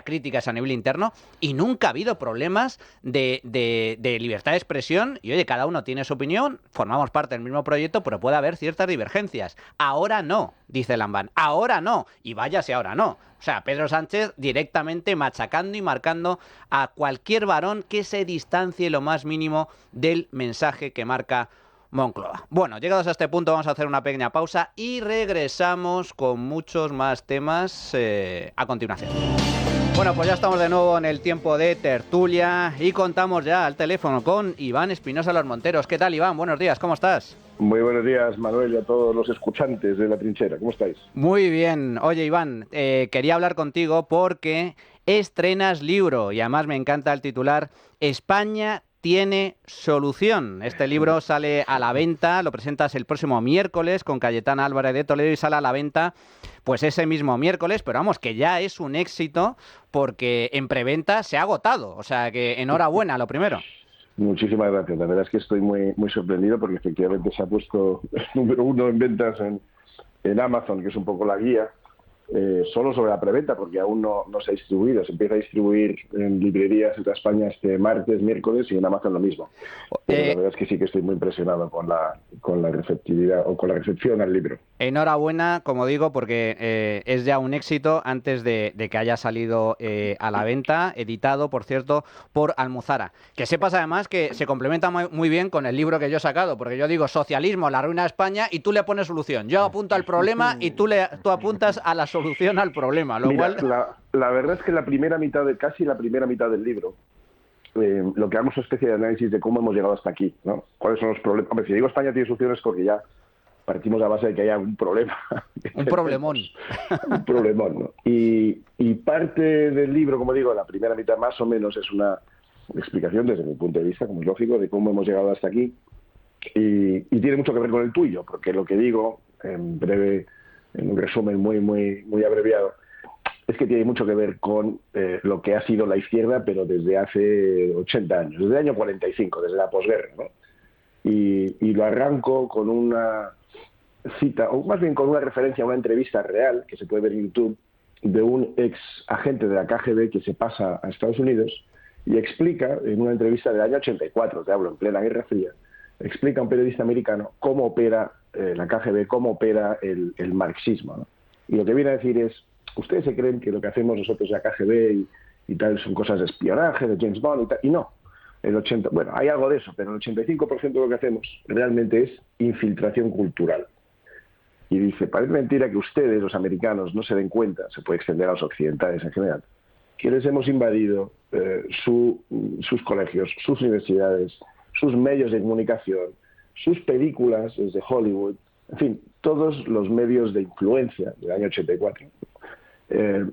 Speaker 1: críticas a nivel interno y nunca ha habido problemas de libertad de expresión. Y oye, cada uno tiene su opinión, formamos parte del mismo proyecto, pero puede haber ciertas divergencias. Ahora no, dice Lambán, ahora no, y vaya si ahora no. O sea, Pedro Sánchez directamente machacando y marcando a cualquier varón que se distancie lo más mínimo del mensaje que marca Moncloa. Bueno, llegados a este punto vamos a hacer una pequeña pausa y regresamos con muchos más temas a continuación. Bueno, pues ya estamos de nuevo en el tiempo de tertulia y contamos ya al teléfono con Iván Espinosa Los Monteros. ¿Qué tal, Iván? Buenos días, ¿cómo estás?
Speaker 5: Muy buenos días, Manuel, y a todos los escuchantes de La Trinchera. ¿Cómo estáis?
Speaker 1: Muy bien. Oye, Iván, quería hablar contigo porque estrenas libro y además me encanta el titular: España tiene solución. Este libro sale a la venta, lo presentas el próximo miércoles con Cayetana Álvarez de Toledo y sale a la venta pues ese mismo miércoles, pero vamos, que ya es un éxito porque en preventa se ha agotado. O sea que enhorabuena, lo primero.
Speaker 5: Muchísimas gracias. La verdad es que estoy muy, muy sorprendido porque efectivamente se ha puesto el número 1 en ventas en Amazon, que es un poco la guía, solo sobre la preventa, porque aún no se ha distribuido. Se empieza a distribuir en librerías en toda España este martes, miércoles, y en Amazon lo mismo. Pero la verdad es que sí que estoy muy impresionado con la receptividad o con la recepción al libro.
Speaker 1: Enhorabuena, como digo, porque es ya un éxito antes de que haya salido a la venta, editado, por cierto, por Almuzara. Que sepas además que se complementa muy bien con el libro que yo he sacado, porque yo digo socialismo, la ruina de España, y tú le pones solución. Yo apunto al problema y tú apuntas a la solución al problema.
Speaker 5: Mira, la verdad es que casi la primera mitad del libro, lo que hago es una especie de análisis de cómo hemos llegado hasta aquí, ¿no? ¿Cuáles son los problemas? Hombre, si digo España tiene soluciones es porque ya partimos de la base de que hay algún problema.
Speaker 1: Un problemón.
Speaker 5: Un problemón, ¿no? Y parte del libro, como digo, la primera mitad más o menos es una explicación desde mi punto de vista, como es lógico, de cómo hemos llegado hasta aquí. Y tiene mucho que ver con el tuyo, porque lo que digo, en breve, en un resumen muy, muy, muy abreviado, es que tiene mucho que ver con lo que ha sido la izquierda, pero desde hace 80 años, desde el año 45, desde la posguerra, ¿no? Y lo arranco con una cita, o más bien con una referencia a una entrevista real, que se puede ver en YouTube, de un ex agente de la KGB que se pasa a Estados Unidos y explica, en una entrevista del año 84, te hablo en plena Guerra Fría, explica a un periodista americano cómo opera la KGB, cómo opera el marxismo, ¿no? Y lo que viene a decir es, ustedes se creen que lo que hacemos nosotros la KGB y tal son cosas de espionaje, de James Bond y tal, y no. Bueno, hay algo de eso, pero el 85% de lo que hacemos realmente es infiltración cultural. Y dice, parece mentira que ustedes, los americanos, no se den cuenta, se puede extender a los occidentales en general, que les hemos invadido sus colegios, sus universidades, sus medios de comunicación, sus películas desde Hollywood, en fin, todos los medios de influencia del año 84.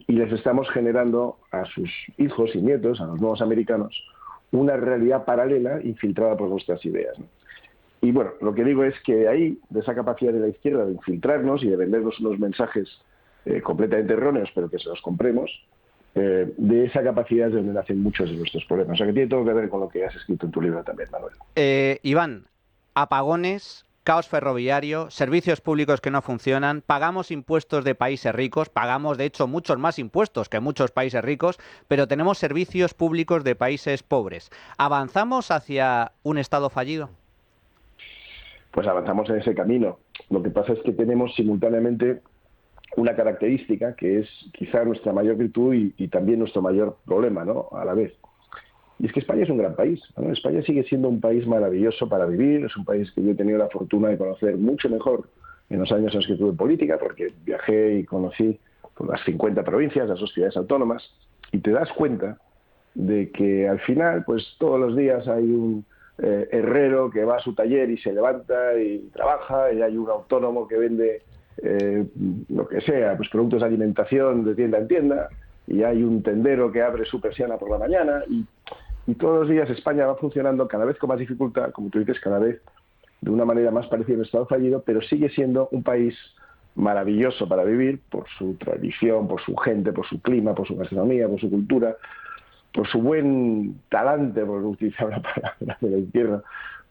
Speaker 5: Y les estamos generando a sus hijos y nietos, a los nuevos americanos, una realidad paralela infiltrada por nuestras ideas, ¿no? Y bueno, lo que digo es que de ahí, de esa capacidad de la izquierda de infiltrarnos y de vendernos unos mensajes completamente erróneos, pero que se los compremos, de esa capacidad es de donde nacen muchos de nuestros problemas. O sea, que tiene todo que ver con lo que has escrito en tu libro también, Manuel.
Speaker 1: Iván, apagones, caos ferroviario, servicios públicos que no funcionan, pagamos impuestos de países ricos, pagamos de hecho muchos más impuestos que muchos países ricos, pero tenemos servicios públicos de países pobres. ¿Avanzamos hacia un Estado fallido?
Speaker 5: Pues avanzamos en ese camino. Lo que pasa es que tenemos simultáneamente una característica que es quizá nuestra mayor virtud y también nuestro mayor problema, ¿no?, a la vez. Y es que España es un gran país, ¿no? España sigue siendo un país maravilloso para vivir, es un país que yo he tenido la fortuna de conocer mucho mejor en los años en los que tuve política, porque viajé y conocí las 50 provincias, las 2 ciudades autónomas, y te das cuenta de que al final, pues todos los días hay un herrero que va a su taller y se levanta y trabaja, y hay un autónomo que vende lo que sea, pues productos de alimentación de tienda en tienda, y hay un tendero que abre su persiana por la mañana, y todos los días España va funcionando cada vez con más dificultad, como tú dices, cada vez de una manera más parecida a un Estado fallido, pero sigue siendo un país maravilloso para vivir por su tradición, por su gente, por su clima, por su gastronomía, por su cultura, por su buen talante, por utilizar una palabra de la izquierda,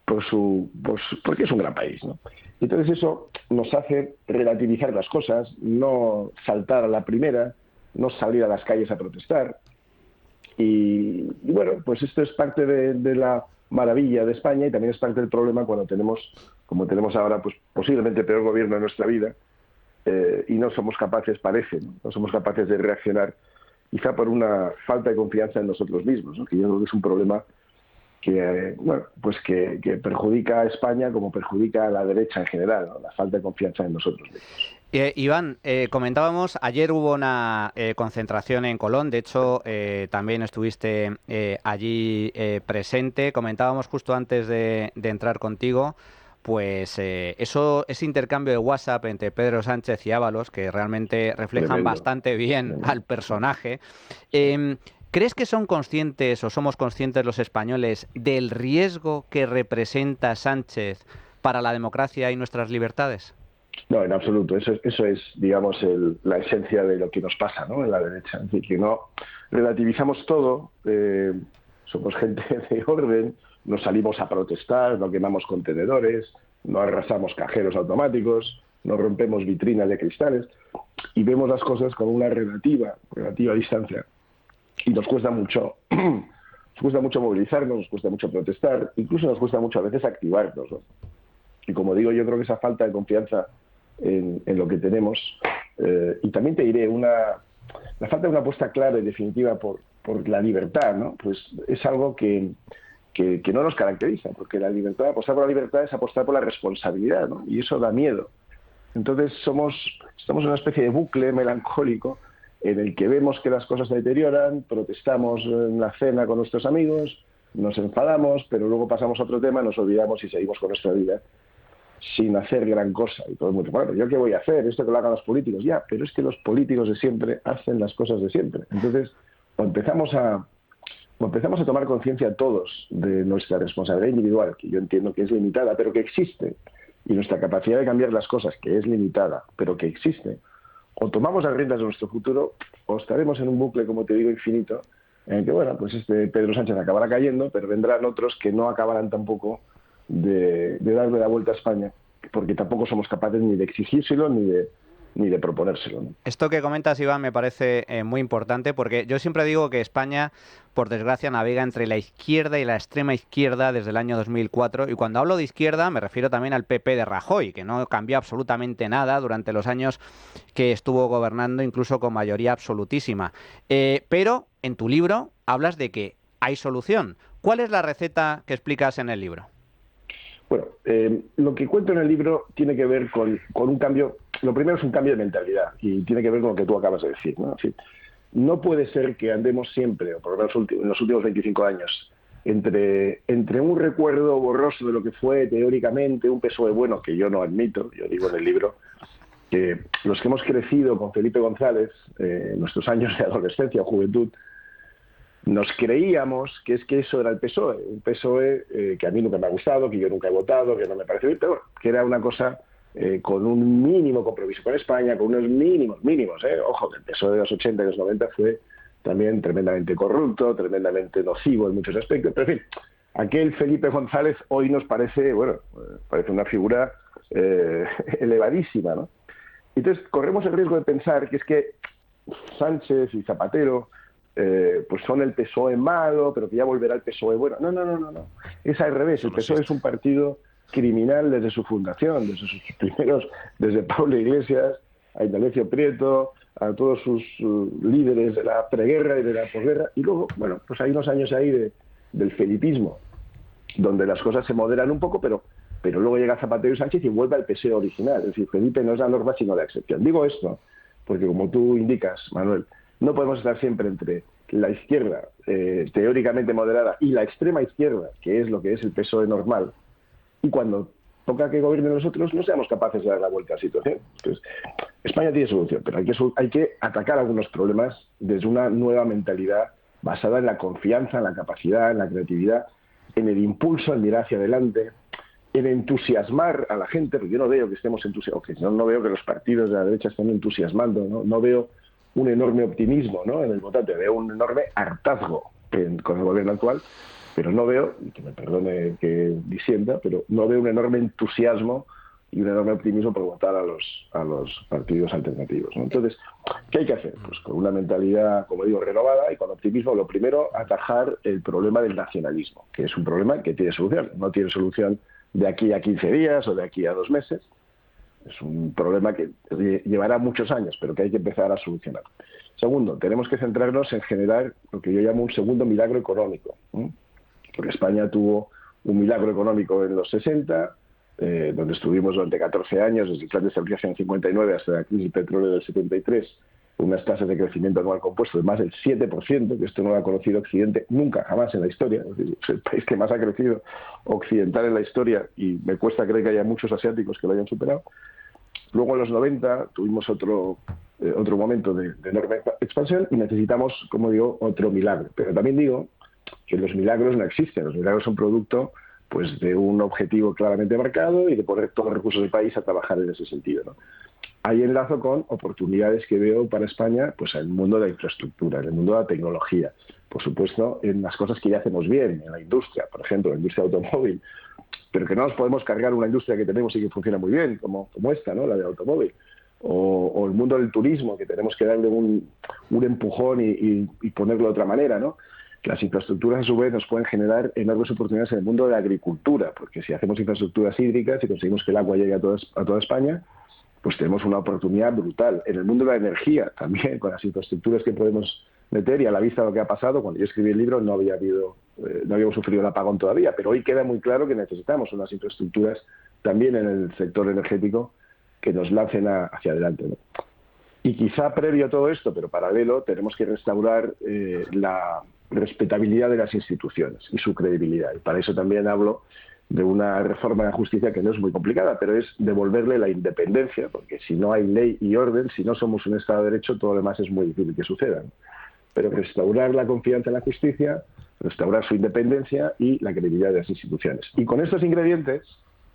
Speaker 5: porque es un gran país, ¿no? Entonces eso nos hace relativizar las cosas, no saltar a la primera, no salir a las calles a protestar. Y bueno, pues esto es parte de la maravilla de España y también es parte del problema cuando tenemos, como tenemos ahora, pues posiblemente el peor gobierno de nuestra vida, y no somos capaces, parece, no somos capaces de reaccionar, quizá por una falta de confianza en nosotros mismos, ¿no?, que yo creo que es un problema que, bueno, pues que perjudica a España como perjudica a la derecha en general, ¿no?, la falta de confianza en nosotros mismos.
Speaker 1: Iván, comentábamos, ayer hubo una concentración en Colón, de hecho también estuviste allí presente, comentábamos justo antes de entrar contigo, pues ese intercambio de WhatsApp entre Pedro Sánchez y Ábalos, que realmente reflejan bastante bien al personaje. ¿Crees que son conscientes o somos conscientes los españoles del riesgo que representa Sánchez para la democracia y nuestras libertades?
Speaker 5: No, en absoluto. Eso es, digamos, la esencia de lo que nos pasa, ¿no?, en la derecha. Es decir, que no relativizamos todo, somos gente de orden, no salimos a protestar, no quemamos contenedores, no arrasamos cajeros automáticos, no rompemos vitrinas de cristales y vemos las cosas con una relativa distancia. Y nos cuesta mucho movilizarnos, nos cuesta mucho protestar, incluso nos cuesta mucho a veces activarnos, ¿no? Y como digo, yo creo que esa falta de confianza en lo que tenemos, y también te diré, la falta de una apuesta clara y definitiva por la libertad, ¿no?, pues es algo que no nos caracteriza, porque la libertad, apostar por la libertad es apostar por la responsabilidad, ¿no?, y eso da miedo. Entonces estamos en una especie de bucle melancólico en el que vemos que las cosas se deterioran, protestamos en la cena con nuestros amigos, nos enfadamos, pero luego pasamos a otro tema, nos olvidamos y seguimos con nuestra vida sin hacer gran cosa. Y todo el mundo, bueno, pero ¿yo qué voy a hacer? Esto que lo hagan los políticos. Ya, pero es que los políticos de siempre hacen las cosas de siempre. Entonces, empezamos a tomar conciencia todos de nuestra responsabilidad individual, que yo entiendo que es limitada, pero que existe, y nuestra capacidad de cambiar las cosas, que es limitada, pero que existe, o tomamos las riendas de nuestro futuro, o estaremos en un bucle, como te digo, infinito, en el que, bueno, pues Pedro Sánchez acabará cayendo, pero vendrán otros que no acabarán tampoco de darle la vuelta a España, porque tampoco somos capaces ni de exigírselo ni de proponérselo, ¿no?
Speaker 1: Esto que comentas, Iván, me parece muy importante, porque yo siempre digo que España, por desgracia, navega entre la izquierda y la extrema izquierda desde el año 2004, y cuando hablo de izquierda me refiero también al PP de Rajoy, que no cambió absolutamente nada durante los años que estuvo gobernando, incluso con mayoría absolutísima. Pero en tu libro hablas de que hay solución. ¿Cuál es la receta que explicas en el libro?
Speaker 5: Bueno, lo que cuento en el libro tiene que ver con un cambio. Lo primero es un cambio de mentalidad y tiene que ver con lo que tú acabas de decir, ¿no? Es decir, no puede ser que andemos siempre, o por lo menos en los últimos 25 años, entre un recuerdo borroso de lo que fue teóricamente un PSOE bueno, que yo no admito, yo digo en el libro, que los que hemos crecido con Felipe González, en nuestros años de adolescencia o juventud, nos creíamos que eso era el PSOE, un PSOE que a mí nunca me ha gustado, que yo nunca he votado, que no me parece bien, pero bueno, que era una cosa con un mínimo compromiso con España, con unos mínimos, ojo, que el PSOE de los 80 y los 90 fue también tremendamente corrupto, tremendamente nocivo en muchos aspectos, pero en fin, aquel Felipe González hoy nos parece, parece una figura elevadísima, ¿no? Entonces corremos el riesgo de pensar que es que Sánchez y Zapatero pues son el PSOE malo, pero que ya volverá el PSOE bueno. No. Es al revés. El PSOE es un partido criminal desde su fundación, desde sus primeros, desde Pablo Iglesias, a Indalecio Prieto, a todos sus líderes de la preguerra y de la posguerra. Y luego, bueno, pues hay unos años ahí del felipismo, donde las cosas se moderan un poco, pero luego llega Zapatero y Sánchez y vuelve al PSOE original. Es decir, Felipe no es la norma, sino la excepción. Digo esto porque, como tú indicas, Manuel, no podemos estar siempre entre la izquierda teóricamente moderada y la extrema izquierda, que es lo que es el PSOE normal, y cuando toca que gobiernen nosotros no seamos capaces de dar la vuelta a la situación. Entonces, España tiene solución, pero hay que atacar algunos problemas desde una nueva mentalidad basada en la confianza, en la capacidad, en la creatividad, en el impulso, en mirar hacia adelante, en entusiasmar a la gente, porque yo no veo que estemos entusiasmados, no veo que los partidos de la derecha estén entusiasmando, no veo un enorme optimismo, ¿no?, en el votante, veo un enorme hartazgo con el gobierno actual, pero no veo, y que me perdone que disienta, pero no veo un enorme entusiasmo y un enorme optimismo por votar a los partidos alternativos, ¿no? Entonces, ¿qué hay que hacer? Pues con una mentalidad, como digo, renovada y con optimismo. Lo primero, atajar el problema del nacionalismo, que es un problema que tiene solución. No tiene solución de aquí a 15 días o de aquí a 2 meses. Es un problema que llevará muchos años, pero que hay que empezar a solucionar. Segundo, tenemos que centrarnos en generar lo que yo llamo un segundo milagro económico, ¿eh? Porque España tuvo un milagro económico en los 60, donde estuvimos durante 14 años, desde el plan de estabilización en 59 hasta la crisis petrolera del 73, unas tasas de crecimiento anual compuesto de más del 7%, que esto no lo ha conocido Occidente nunca, jamás en la historia. Es decir, es el país que más ha crecido occidental en la historia y me cuesta creer que haya muchos asiáticos que lo hayan superado. Luego en los 90 tuvimos otro momento de enorme expansión y necesitamos, como digo, otro milagro. Pero también digo que los milagros no existen. Los milagros son producto pues de un objetivo claramente marcado y de poner todos los recursos del país a trabajar en ese sentido, ¿no? Ahí enlazo con oportunidades que veo para España pues en el mundo de la infraestructura, en el mundo de la tecnología, por supuesto en las cosas que ya hacemos bien, en la industria, por ejemplo, la industria automóvil, pero que no nos podemos cargar una industria que tenemos y que funciona muy bien, como esta, ¿no? La del automóvil. O el mundo del turismo, que tenemos que darle un empujón y ponerlo de otra manera, ¿no? Las infraestructuras, a su vez, nos pueden generar enormes oportunidades en el mundo de la agricultura, porque si hacemos infraestructuras hídricas y conseguimos que el agua llegue a toda España, pues tenemos una oportunidad brutal. En el mundo de la energía, también, con las infraestructuras que podemos meter, y a la vista de lo que ha pasado, cuando yo escribí el libro no habíamos sufrido el apagón todavía, pero hoy queda muy claro que necesitamos unas infraestructuras también en el sector energético que nos lancen hacia adelante, ¿no? Y quizá previo a todo esto, pero paralelo, tenemos que restaurar la respetabilidad de las instituciones y su credibilidad. Y para eso también hablo de una reforma de la justicia que no es muy complicada, pero es devolverle la independencia, porque si no hay ley y orden, si no somos un Estado de Derecho, todo lo demás es muy difícil que suceda, ¿no? Pero restaurar la confianza en la justicia, restaurar su independencia y la credibilidad de las instituciones. Y con estos ingredientes,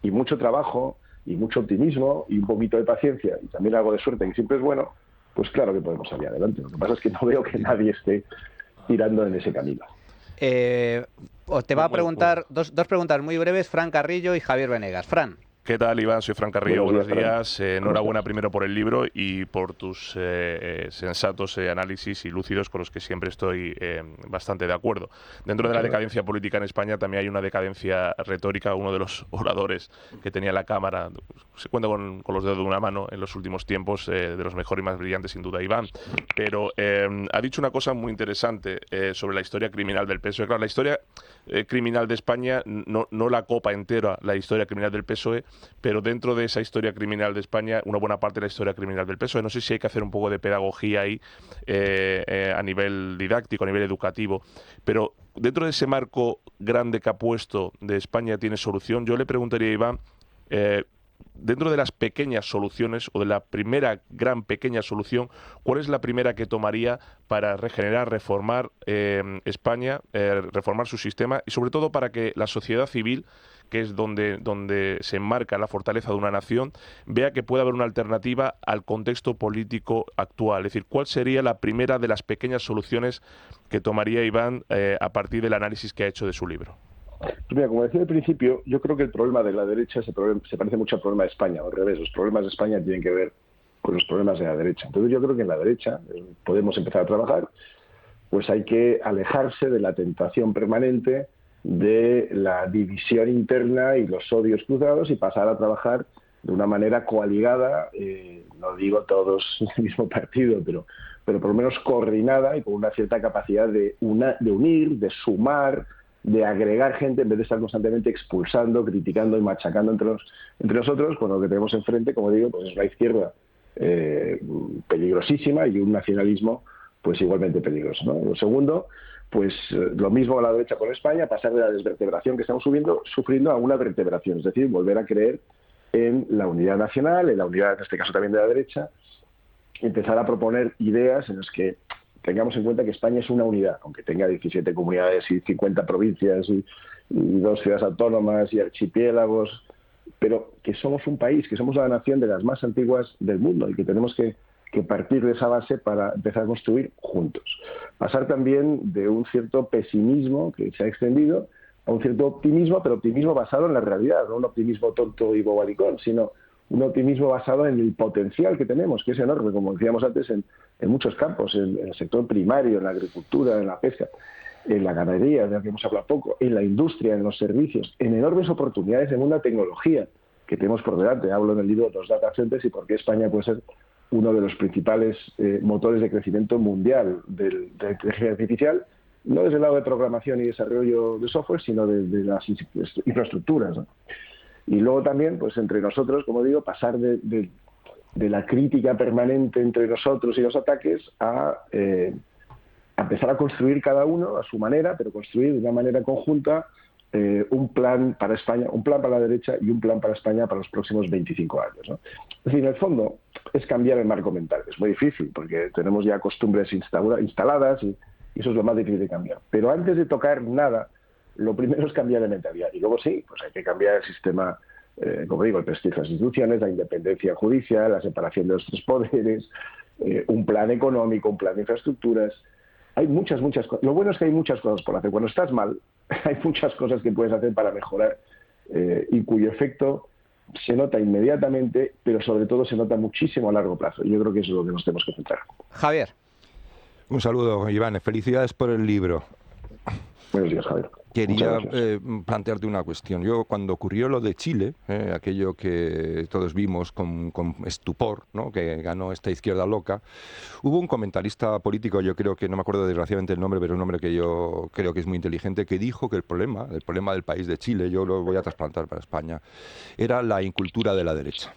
Speaker 5: y mucho trabajo, y mucho optimismo, y un poquito de paciencia, y también algo de suerte, que siempre es bueno, pues claro que podemos salir adelante. Lo que pasa es que no veo que nadie esté tirando en ese camino.
Speaker 1: Te va a preguntar dos preguntas muy breves, Fran Carrillo y Javier Venegas. Fran.
Speaker 3: ¿Qué tal, Iván? Soy Fran Carrillo. Buenos días. Enhorabuena
Speaker 5: estás?
Speaker 3: primero por el libro y por tus sensatos análisis y lúcidos con los que siempre estoy bastante de acuerdo. Dentro de la decadencia política en España también hay una decadencia retórica. Uno de los oradores que tenía la Cámara, se cuenta con los dedos de una mano en los últimos tiempos, de los mejores y más brillantes, sin duda, Iván. Pero ha dicho una cosa muy interesante sobre la historia criminal del PSOE. Claro, la historia criminal de España no la copa entera la historia criminal del PSOE, pero dentro de esa historia criminal de España, una buena parte de la historia criminal del PSOE. No sé si hay que hacer un poco de pedagogía ahí a nivel didáctico, a nivel educativo, pero dentro de ese marco grande que ha puesto de España tiene solución, yo le preguntaría a Iván, dentro de las pequeñas soluciones o de la primera gran pequeña solución, ¿cuál es la primera que tomaría para regenerar, reformar España, reformar su sistema y sobre todo para que la sociedad civil, que es donde se enmarca la fortaleza de una nación, vea que puede haber una alternativa al contexto político actual? Es decir, ¿cuál sería la primera de las pequeñas soluciones que tomaría Iván a partir del análisis que ha hecho de su libro?
Speaker 5: Pues mira, como decía al principio, yo creo que el problema de la derecha se parece mucho al problema de España, o al revés. Los problemas de España tienen que ver con los problemas de la derecha. Entonces yo creo que en la derecha podemos empezar a trabajar, pues hay que alejarse de la tentación permanente de la división interna y los odios cruzados y pasar a trabajar de una manera coaligada, no digo todos en el mismo partido, pero por lo menos coordinada y con una cierta capacidad de unir, de sumar, de agregar gente en vez de estar constantemente expulsando, criticando y machacando entre nosotros, con lo que tenemos enfrente, como digo, pues es una izquierda peligrosísima y un nacionalismo pues igualmente peligroso, ¿no? Lo segundo, pues lo mismo a la derecha con España, pasar de la desvertebración que estamos sufriendo a una vertebración, es decir, volver a creer en la unidad nacional, en la unidad, en este caso también de la derecha, empezar a proponer ideas en las que tengamos en cuenta que España es una unidad, aunque tenga 17 comunidades y 50 provincias y 2 ciudades autónomas y archipiélagos, pero que somos un país, que somos la nación de las más antiguas del mundo y que tenemos que partir de esa base para empezar a construir juntos. Pasar también de un cierto pesimismo que se ha extendido a un cierto optimismo, pero optimismo basado en la realidad, no un optimismo tonto y bobalicón, sino un optimismo basado en el potencial que tenemos, que es enorme, como decíamos antes, en muchos campos, en el sector primario, en la agricultura, en la pesca, en la ganadería, de la que hemos hablado poco, en la industria, en los servicios, en enormes oportunidades en una tecnología que tenemos por delante. Hablo en el libro de los data centers y por qué España puede ser uno de los principales motores de crecimiento mundial de la inteligencia artificial, no desde el lado de programación y desarrollo de software, sino de las infraestructuras, ¿no? Y luego también, pues entre nosotros, como digo, pasar de la crítica permanente entre nosotros y los ataques a empezar a construir cada uno a su manera, pero construir de una manera conjunta un plan para España, un plan para la derecha y un plan para España para los próximos 25 años, ¿no? Es decir, en el fondo es cambiar el marco mental. Es muy difícil porque tenemos ya costumbres instaladas y eso es lo más difícil de cambiar. Pero antes de tocar nada, lo primero es cambiar de mentalidad. Y luego sí, pues hay que cambiar el sistema, como digo, el prestigio de las instituciones, la independencia judicial, la separación de los tres poderes, un plan económico, un plan de infraestructuras. Hay muchas cosas. Lo bueno es que hay muchas cosas por hacer. Cuando estás mal, hay muchas cosas que puedes hacer para mejorar y cuyo efecto se nota inmediatamente, pero sobre todo se nota muchísimo a largo plazo. Yo creo que eso es lo que nos tenemos que centrar.
Speaker 1: Javier.
Speaker 2: Un saludo, Iván. Felicidades por el libro.
Speaker 5: Buenos días, Javier.
Speaker 2: Quería plantearte una cuestión. Yo, cuando ocurrió lo de Chile, aquello que todos vimos con estupor, ¿no?, que ganó esta izquierda loca, hubo un comentarista político, yo creo que, no me acuerdo desgraciadamente el nombre, pero un hombre que yo creo que es muy inteligente, que dijo que el problema del país de Chile, yo lo voy a trasplantar para España, era la incultura de la derecha.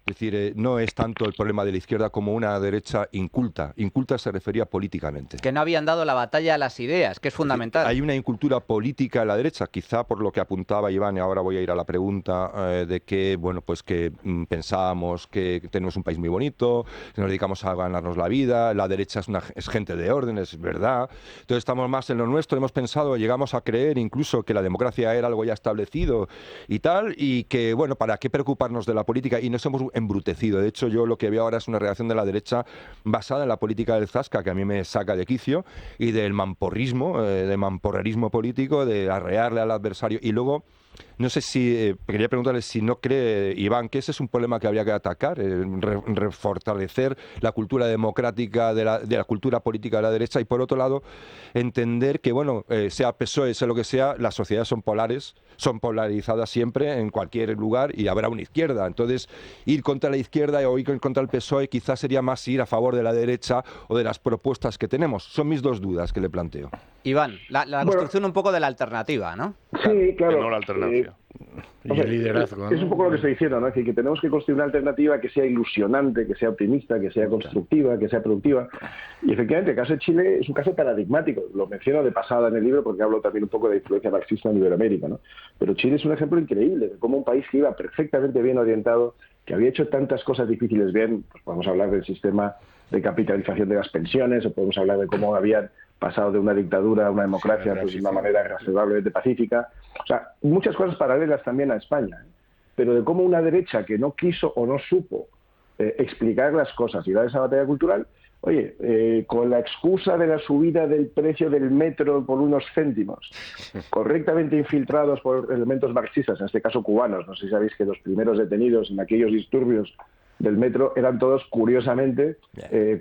Speaker 2: Es decir, no es tanto el problema de la izquierda como una derecha inculta. Inculta se refería políticamente.
Speaker 1: Que no habían dado la batalla a las ideas, que es fundamental.
Speaker 2: Hay una incultura política en la derecha, quizá por lo que apuntaba Iván, y ahora voy a ir a la pregunta de que, bueno, pues que pensábamos que tenemos un país muy bonito, que nos dedicamos a ganarnos la vida, la derecha es gente de orden, es verdad. Entonces estamos más en lo nuestro, hemos pensado, llegamos a creer incluso que la democracia era algo ya establecido y tal, y que, bueno, ¿para qué preocuparnos de la política? Y nos hemos embrutecido. De hecho, yo lo que veo ahora es una reacción de la derecha basada en la política del Zasca, que a mí me saca de quicio, y del mamporrismo, de mamporrerismo político, de arrearle al adversario. Y luego, no sé si, quería preguntarle si no cree, Iván, que ese es un problema que habría que atacar, refortalecer la cultura democrática de la cultura política de la derecha, y por otro lado, entender que, bueno, sea PSOE, sea lo que sea, las sociedades son polares, son polarizadas siempre en cualquier lugar y habrá una izquierda. Entonces, ir contra la izquierda o ir contra el PSOE quizás sería más ir a favor de la derecha o de las propuestas que tenemos. Son mis dos dudas que le planteo.
Speaker 1: Iván, la construcción un poco de la alternativa, ¿no?
Speaker 5: Sí, claro.
Speaker 3: Que no la alternancia.
Speaker 4: Y el liderazgo, ¿no?
Speaker 5: Es un poco lo que estoy diciendo, ¿no? Es decir, que tenemos que construir una alternativa que sea ilusionante, que sea optimista, que sea constructiva, que sea productiva. Y efectivamente, el caso de Chile es un caso paradigmático. Lo menciono de pasada en el libro porque hablo también un poco de influencia marxista en Iberoamérica, ¿no? Pero Chile es un ejemplo increíble de cómo un país que iba perfectamente bien orientado, que había hecho tantas cosas difíciles bien, pues podemos hablar del sistema de capitalización de las pensiones, o podemos hablar de cómo habían pasado de una dictadura a una democracia pues, de una manera razonablemente pacífica. O sea, muchas cosas paralelas también a España, ¿eh? Pero de cómo una derecha que no quiso o no supo explicar las cosas y dar esa batalla cultural, oye, con la excusa de la subida del precio del metro por unos céntimos, correctamente infiltrados por elementos marxistas, en este caso cubanos, no sé si sabéis que los primeros detenidos en aquellos disturbios del metro eran todos, curiosamente,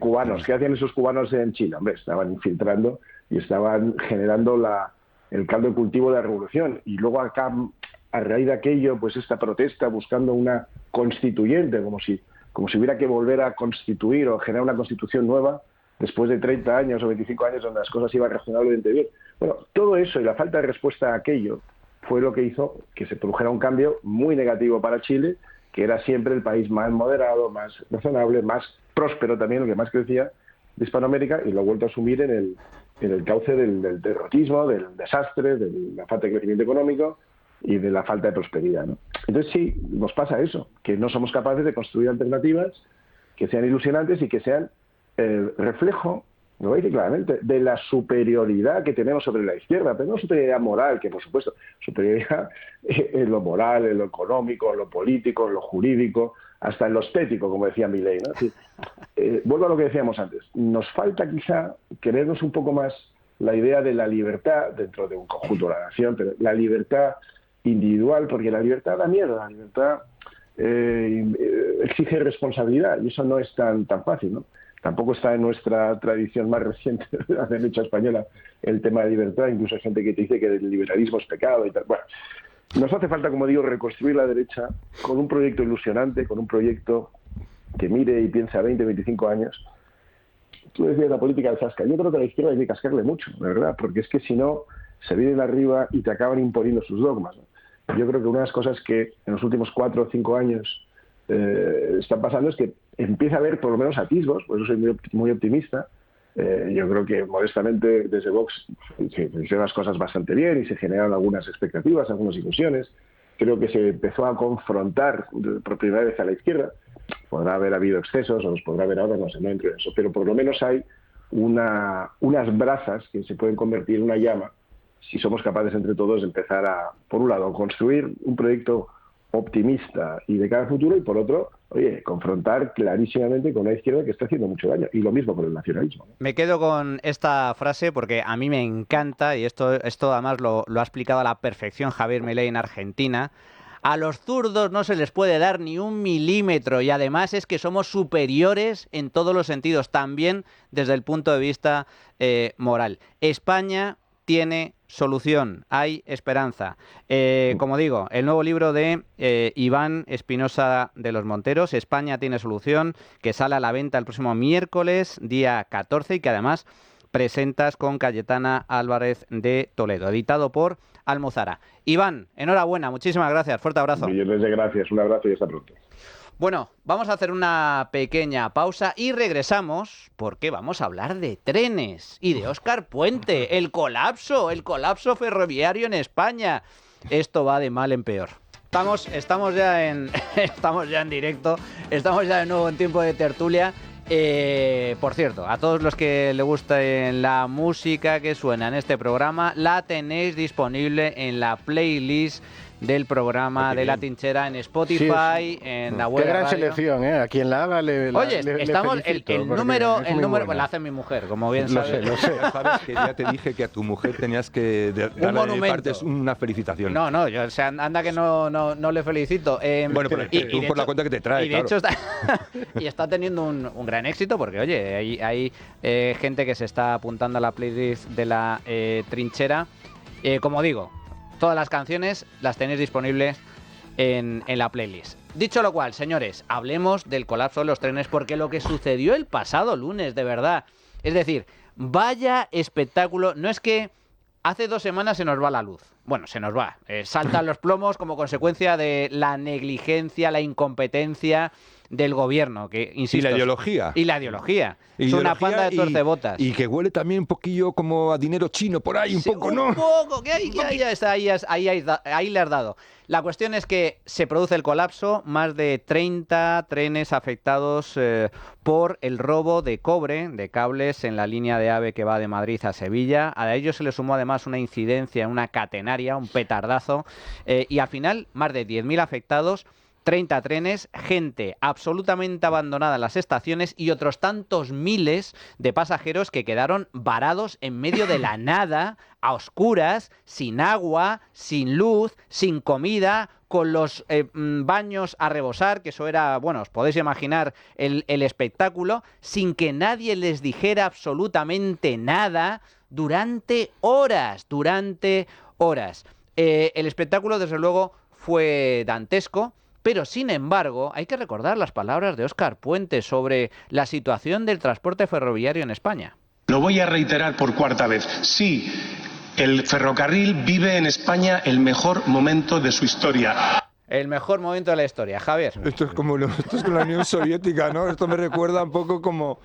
Speaker 5: cubanos. ¿Qué hacían esos cubanos en Chile? Hombre, estaban infiltrando y estaban generando el caldo de cultivo de la revolución. Y luego acá, a raíz de aquello, pues esta protesta buscando una constituyente, como si hubiera que volver a constituir o generar una constitución nueva después de 30 años o 25 años donde las cosas iban razonablemente bien. Bueno, todo eso y la falta de respuesta a aquello fue lo que hizo que se produjera un cambio muy negativo para Chile, que era siempre el país más moderado, más razonable, más próspero también, el que más crecía de Hispanoamérica, y lo ha vuelto a asumir en el cauce del derrotismo, del desastre, de la falta de crecimiento económico y de la falta de prosperidad, ¿no? Entonces sí, nos pasa eso, que no somos capaces de construir alternativas que sean ilusionantes y que sean reflejo, lo voy a decir claramente, de la superioridad que tenemos sobre la izquierda, pero no superioridad moral, que por supuesto, superioridad en lo moral, en lo económico, en lo político, en lo jurídico, hasta en lo estético, como decía Milei, ¿no? Sí, vuelvo a lo que decíamos antes, nos falta quizá creernos un poco más la idea de la libertad dentro de un conjunto de la nación, pero la libertad individual, porque la libertad da miedo, la libertad exige responsabilidad, y eso no es tan fácil, ¿no? Tampoco está en nuestra tradición más reciente de la derecha española el tema de libertad. Incluso hay gente que te dice que el liberalismo es pecado y tal. Bueno, nos hace falta, como digo, reconstruir la derecha con un proyecto ilusionante, con un proyecto que mire y piense a 20, 25 años. Tú decías la política del Zasca. Yo creo que a la izquierda hay que cascarle mucho, la verdad, porque es que si no, se vienen arriba y te acaban imponiendo sus dogmas, ¿no? Yo creo que una de las cosas que en los últimos 4 o 5 años están pasando es que empieza a haber por lo menos atisbos, por eso soy muy optimista, Yo creo que modestamente desde Vox se hicieron las cosas bastante bien y se generaron algunas expectativas, algunas ilusiones. Creo que se empezó a confrontar por primera vez a la izquierda. Podrá haber habido excesos o los podrá haber ahora, no sé, no entro en eso, pero por lo menos hay unas brasas que se pueden convertir en una llama si somos capaces entre todos de empezar a, por un lado, construir un proyecto optimista y de cara al futuro, y por otro, oye, confrontar clarísimamente con una izquierda que está haciendo mucho daño, y lo mismo con el nacionalismo, ¿no?
Speaker 1: Me quedo con esta frase porque a mí me encanta, y esto además lo ha explicado a la perfección Javier Milei en Argentina. A los zurdos no se les puede dar ni un milímetro, y además es que somos superiores en todos los sentidos, también desde el punto de vista moral. España tiene solución, hay esperanza. Como digo, el nuevo libro de Iván Espinosa de los Monteros, España tiene solución, que sale a la venta el próximo miércoles, día 14, y que además presentas con Cayetana Álvarez de Toledo, editado por Almozara. Iván, enhorabuena, muchísimas gracias, fuerte abrazo.
Speaker 5: Millones de gracias, un abrazo y hasta pronto.
Speaker 1: Bueno, vamos a hacer una pequeña pausa y regresamos porque vamos a hablar de trenes y de Óscar Puente, el colapso ferroviario en España. Esto va de mal en peor. Estamos ya en directo, estamos ya de nuevo en tiempo de tertulia. Por cierto, a todos los que les guste la música que suena en este programa, la tenéis disponible en la playlist del programa de La Trinchera en Spotify, en la web.
Speaker 4: Qué gran
Speaker 1: radio.
Speaker 4: selección, ¿eh? A quien la haga
Speaker 1: Oye,
Speaker 4: estamos
Speaker 1: el número pues, la hace mi mujer, como bien sabes.
Speaker 4: Lo sé.
Speaker 2: Ya sabes que ya te dije que a tu mujer tenías que darle de partes una felicitación.
Speaker 1: No, yo, o sea, anda que no le felicito.
Speaker 2: Bueno, pero tú por la cuenta que te trae,
Speaker 1: y de
Speaker 2: claro.
Speaker 1: hecho está teniendo un gran éxito porque, oye, hay gente que se está apuntando a la playlist de La Trinchera. Como digo, todas las canciones las tenéis disponibles en la playlist. Dicho lo cual, señores, hablemos del colapso de los trenes, porque lo que sucedió el pasado lunes, de verdad, es decir, vaya espectáculo. No es que hace 2 semanas se nos va la luz. Bueno, se nos va. Saltan los plomos como consecuencia de la negligencia, la incompetencia del gobierno, que insisto.
Speaker 2: Y la ideología.
Speaker 1: Y la ideología. Es una panda de tuercebotas.
Speaker 2: Y que huele también un poquillo como a dinero chino por ahí, un poco, ¿no?
Speaker 1: Un poco, que ahí le has dado. La cuestión es que se produce el colapso, más de 30 trenes afectados por el robo de cobre, de cables en la línea de AVE que va de Madrid a Sevilla. A ello se le sumó además una incidencia, una catenaria, un petardazo, y al final más de 10.000 afectados, 30 trenes, gente absolutamente abandonada en las estaciones y otros tantos miles de pasajeros que quedaron varados en medio de la nada, a oscuras, sin agua, sin luz, sin comida, con los baños a rebosar, que eso era, bueno, os podéis imaginar el espectáculo, sin que nadie les dijera absolutamente nada durante horas. El espectáculo, desde luego, fue dantesco. Pero, sin embargo, hay que recordar las palabras de Óscar Puente sobre la situación del transporte ferroviario en España.
Speaker 6: Lo voy a reiterar por 4ª vez. Sí, el ferrocarril vive en España el mejor momento de su historia.
Speaker 1: El mejor momento de la historia. Javier.
Speaker 2: Esto es como la Unión Soviética, ¿no? Esto me recuerda un poco como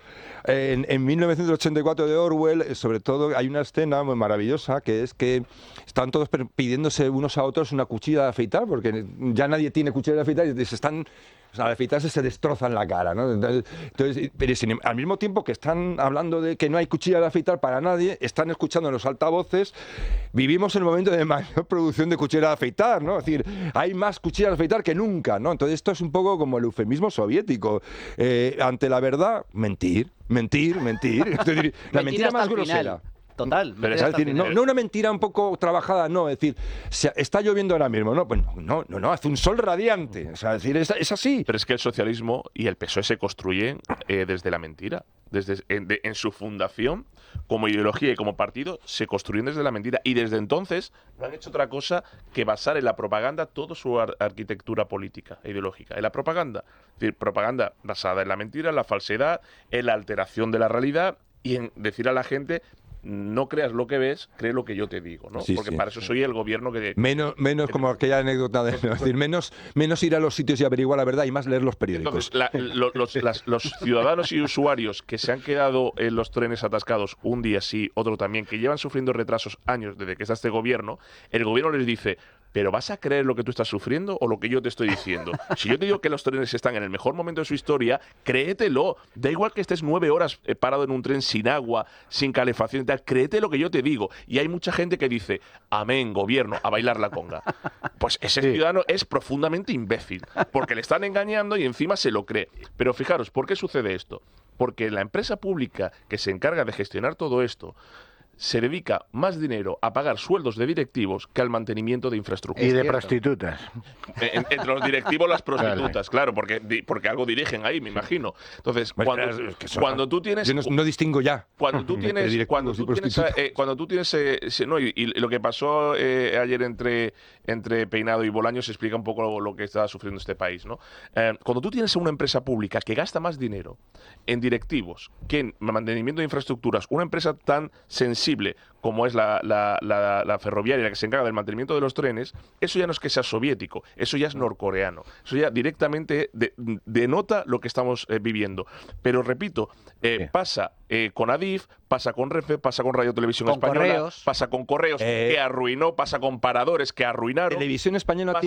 Speaker 2: en 1984 de Orwell. Sobre todo hay una escena muy maravillosa, que es que están todos pidiéndose unos a otros una cuchilla de afeitar, porque ya nadie tiene cuchilla de afeitar y se están... O sea, al afeitarse se destrozan la cara, ¿no? Entonces, pero al mismo tiempo que están hablando de que no hay cuchilla de afeitar para nadie, están escuchando en los altavoces, vivimos el momento de mayor producción de cuchilla de afeitar, ¿no? Es decir, hay más cuchillas de afeitar que nunca, ¿no? Entonces esto es un poco como el eufemismo soviético. Ante la verdad, mentir. Es decir, la mentira más grosera.
Speaker 1: Total.
Speaker 2: Pero es decir, no una mentira un poco trabajada, no, es decir, está lloviendo ahora mismo, no, pues no, hace un sol radiante, o sea, es decir, es así.
Speaker 3: Pero es que el socialismo y el PSOE se construyen desde la mentira, en su fundación, como ideología y como partido, se construyen desde la mentira, y desde entonces no han hecho otra cosa que basar en la propaganda toda su arquitectura política e ideológica, en la propaganda. Es decir, propaganda basada en la mentira, en la falsedad, en la alteración de la realidad y en decir a la gente no creas lo que ves, cree lo que yo te digo, ¿no?
Speaker 2: Sí,
Speaker 3: Porque
Speaker 2: sí,
Speaker 3: para eso soy el gobierno que...
Speaker 2: Menos como aquella anécdota de decir, menos ir a los sitios y averiguar la verdad y más leer los periódicos.
Speaker 3: Entonces, los ciudadanos y usuarios que se han quedado en los trenes atascados un día sí, otro también, que llevan sufriendo retrasos años desde que está este gobierno, el gobierno les dice: ¿pero vas a creer lo que tú estás sufriendo o lo que yo te estoy diciendo? Si yo te digo que los trenes están en el mejor momento de su historia, créetelo. Da igual que estés 9 horas parado en un tren sin agua, sin calefacción y tal, créete lo que yo te digo. Y hay mucha gente que dice: amén, gobierno, a bailar la conga. Pues ese ciudadano es profundamente imbécil, porque le están engañando y encima se lo cree. Pero fijaros, ¿por qué sucede esto? Porque la empresa pública que se encarga de gestionar todo esto se dedica más dinero a pagar sueldos de directivos que al mantenimiento de infraestructuras.
Speaker 4: Y de prostitutas.
Speaker 3: Entre los directivos, las prostitutas, claro, porque algo dirigen ahí, me imagino. Entonces, cuando tú tienes...
Speaker 2: Yo no distingo ya.
Speaker 3: Cuando tú tienes... No, y lo que pasó ayer entre Peinado y Bolaños explica un poco lo que está sufriendo este país, ¿no? Cuando tú tienes una empresa pública que gasta más dinero en directivos que en mantenimiento de infraestructuras, una empresa tan sensible como es la ferroviaria, que se encarga del mantenimiento de los trenes, eso ya no es que sea soviético, eso ya es norcoreano. Eso ya directamente denota lo que estamos viviendo. Pero repito, pasa con Adif, pasa con Renfe, pasa con Radio Televisión Española,
Speaker 1: Correos.
Speaker 3: Pasa con Correos, que arruinó, pasa con Paradores, que arruinaron.
Speaker 2: Televisión Española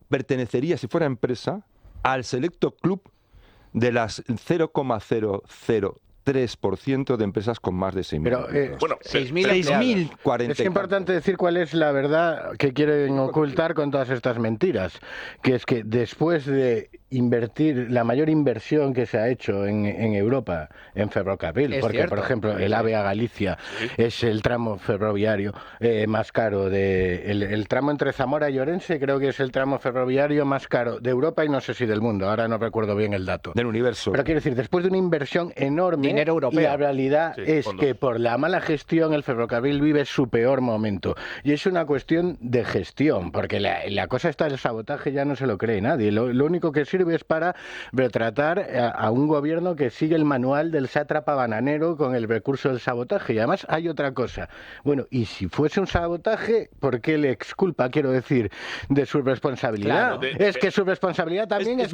Speaker 2: pertenecería, si fuera empresa, al selecto club de las 0,003% de empresas con más de 6.000 empleados.
Speaker 3: Bueno,
Speaker 1: 6.000.
Speaker 4: Es importante decir cuál es la verdad que quieren ocultar con todas estas mentiras, que es que después de invertir la mayor inversión que se ha hecho en Europa en ferrocarril,
Speaker 1: Es
Speaker 4: porque
Speaker 1: cierto.
Speaker 4: por ejemplo el AVE a Galicia es el tramo ferroviario más caro el tramo entre Zamora y Orense, creo que es el tramo ferroviario más caro de Europa y no sé si del mundo, ahora no recuerdo bien el dato.
Speaker 2: Del universo.
Speaker 4: Pero quiero decir, después de una inversión enorme,
Speaker 1: Dinero europeo.
Speaker 4: y la realidad es
Speaker 3: fondos.
Speaker 4: que por la mala gestión el ferrocarril vive su peor momento. Y es una cuestión de gestión, porque la cosa está del sabotaje, ya no se lo cree nadie. Lo único que sirve es para retratar a un gobierno que sigue el manual del sátrapa bananero con el recurso del sabotaje. Y además hay otra cosa. Bueno, y si fuese un sabotaje, ¿por qué le exculpa, quiero decir, de su responsabilidad?
Speaker 1: Claro.
Speaker 4: Es que su responsabilidad también es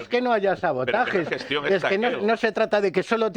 Speaker 4: que no haya sabotajes. Es que no se trata de que solo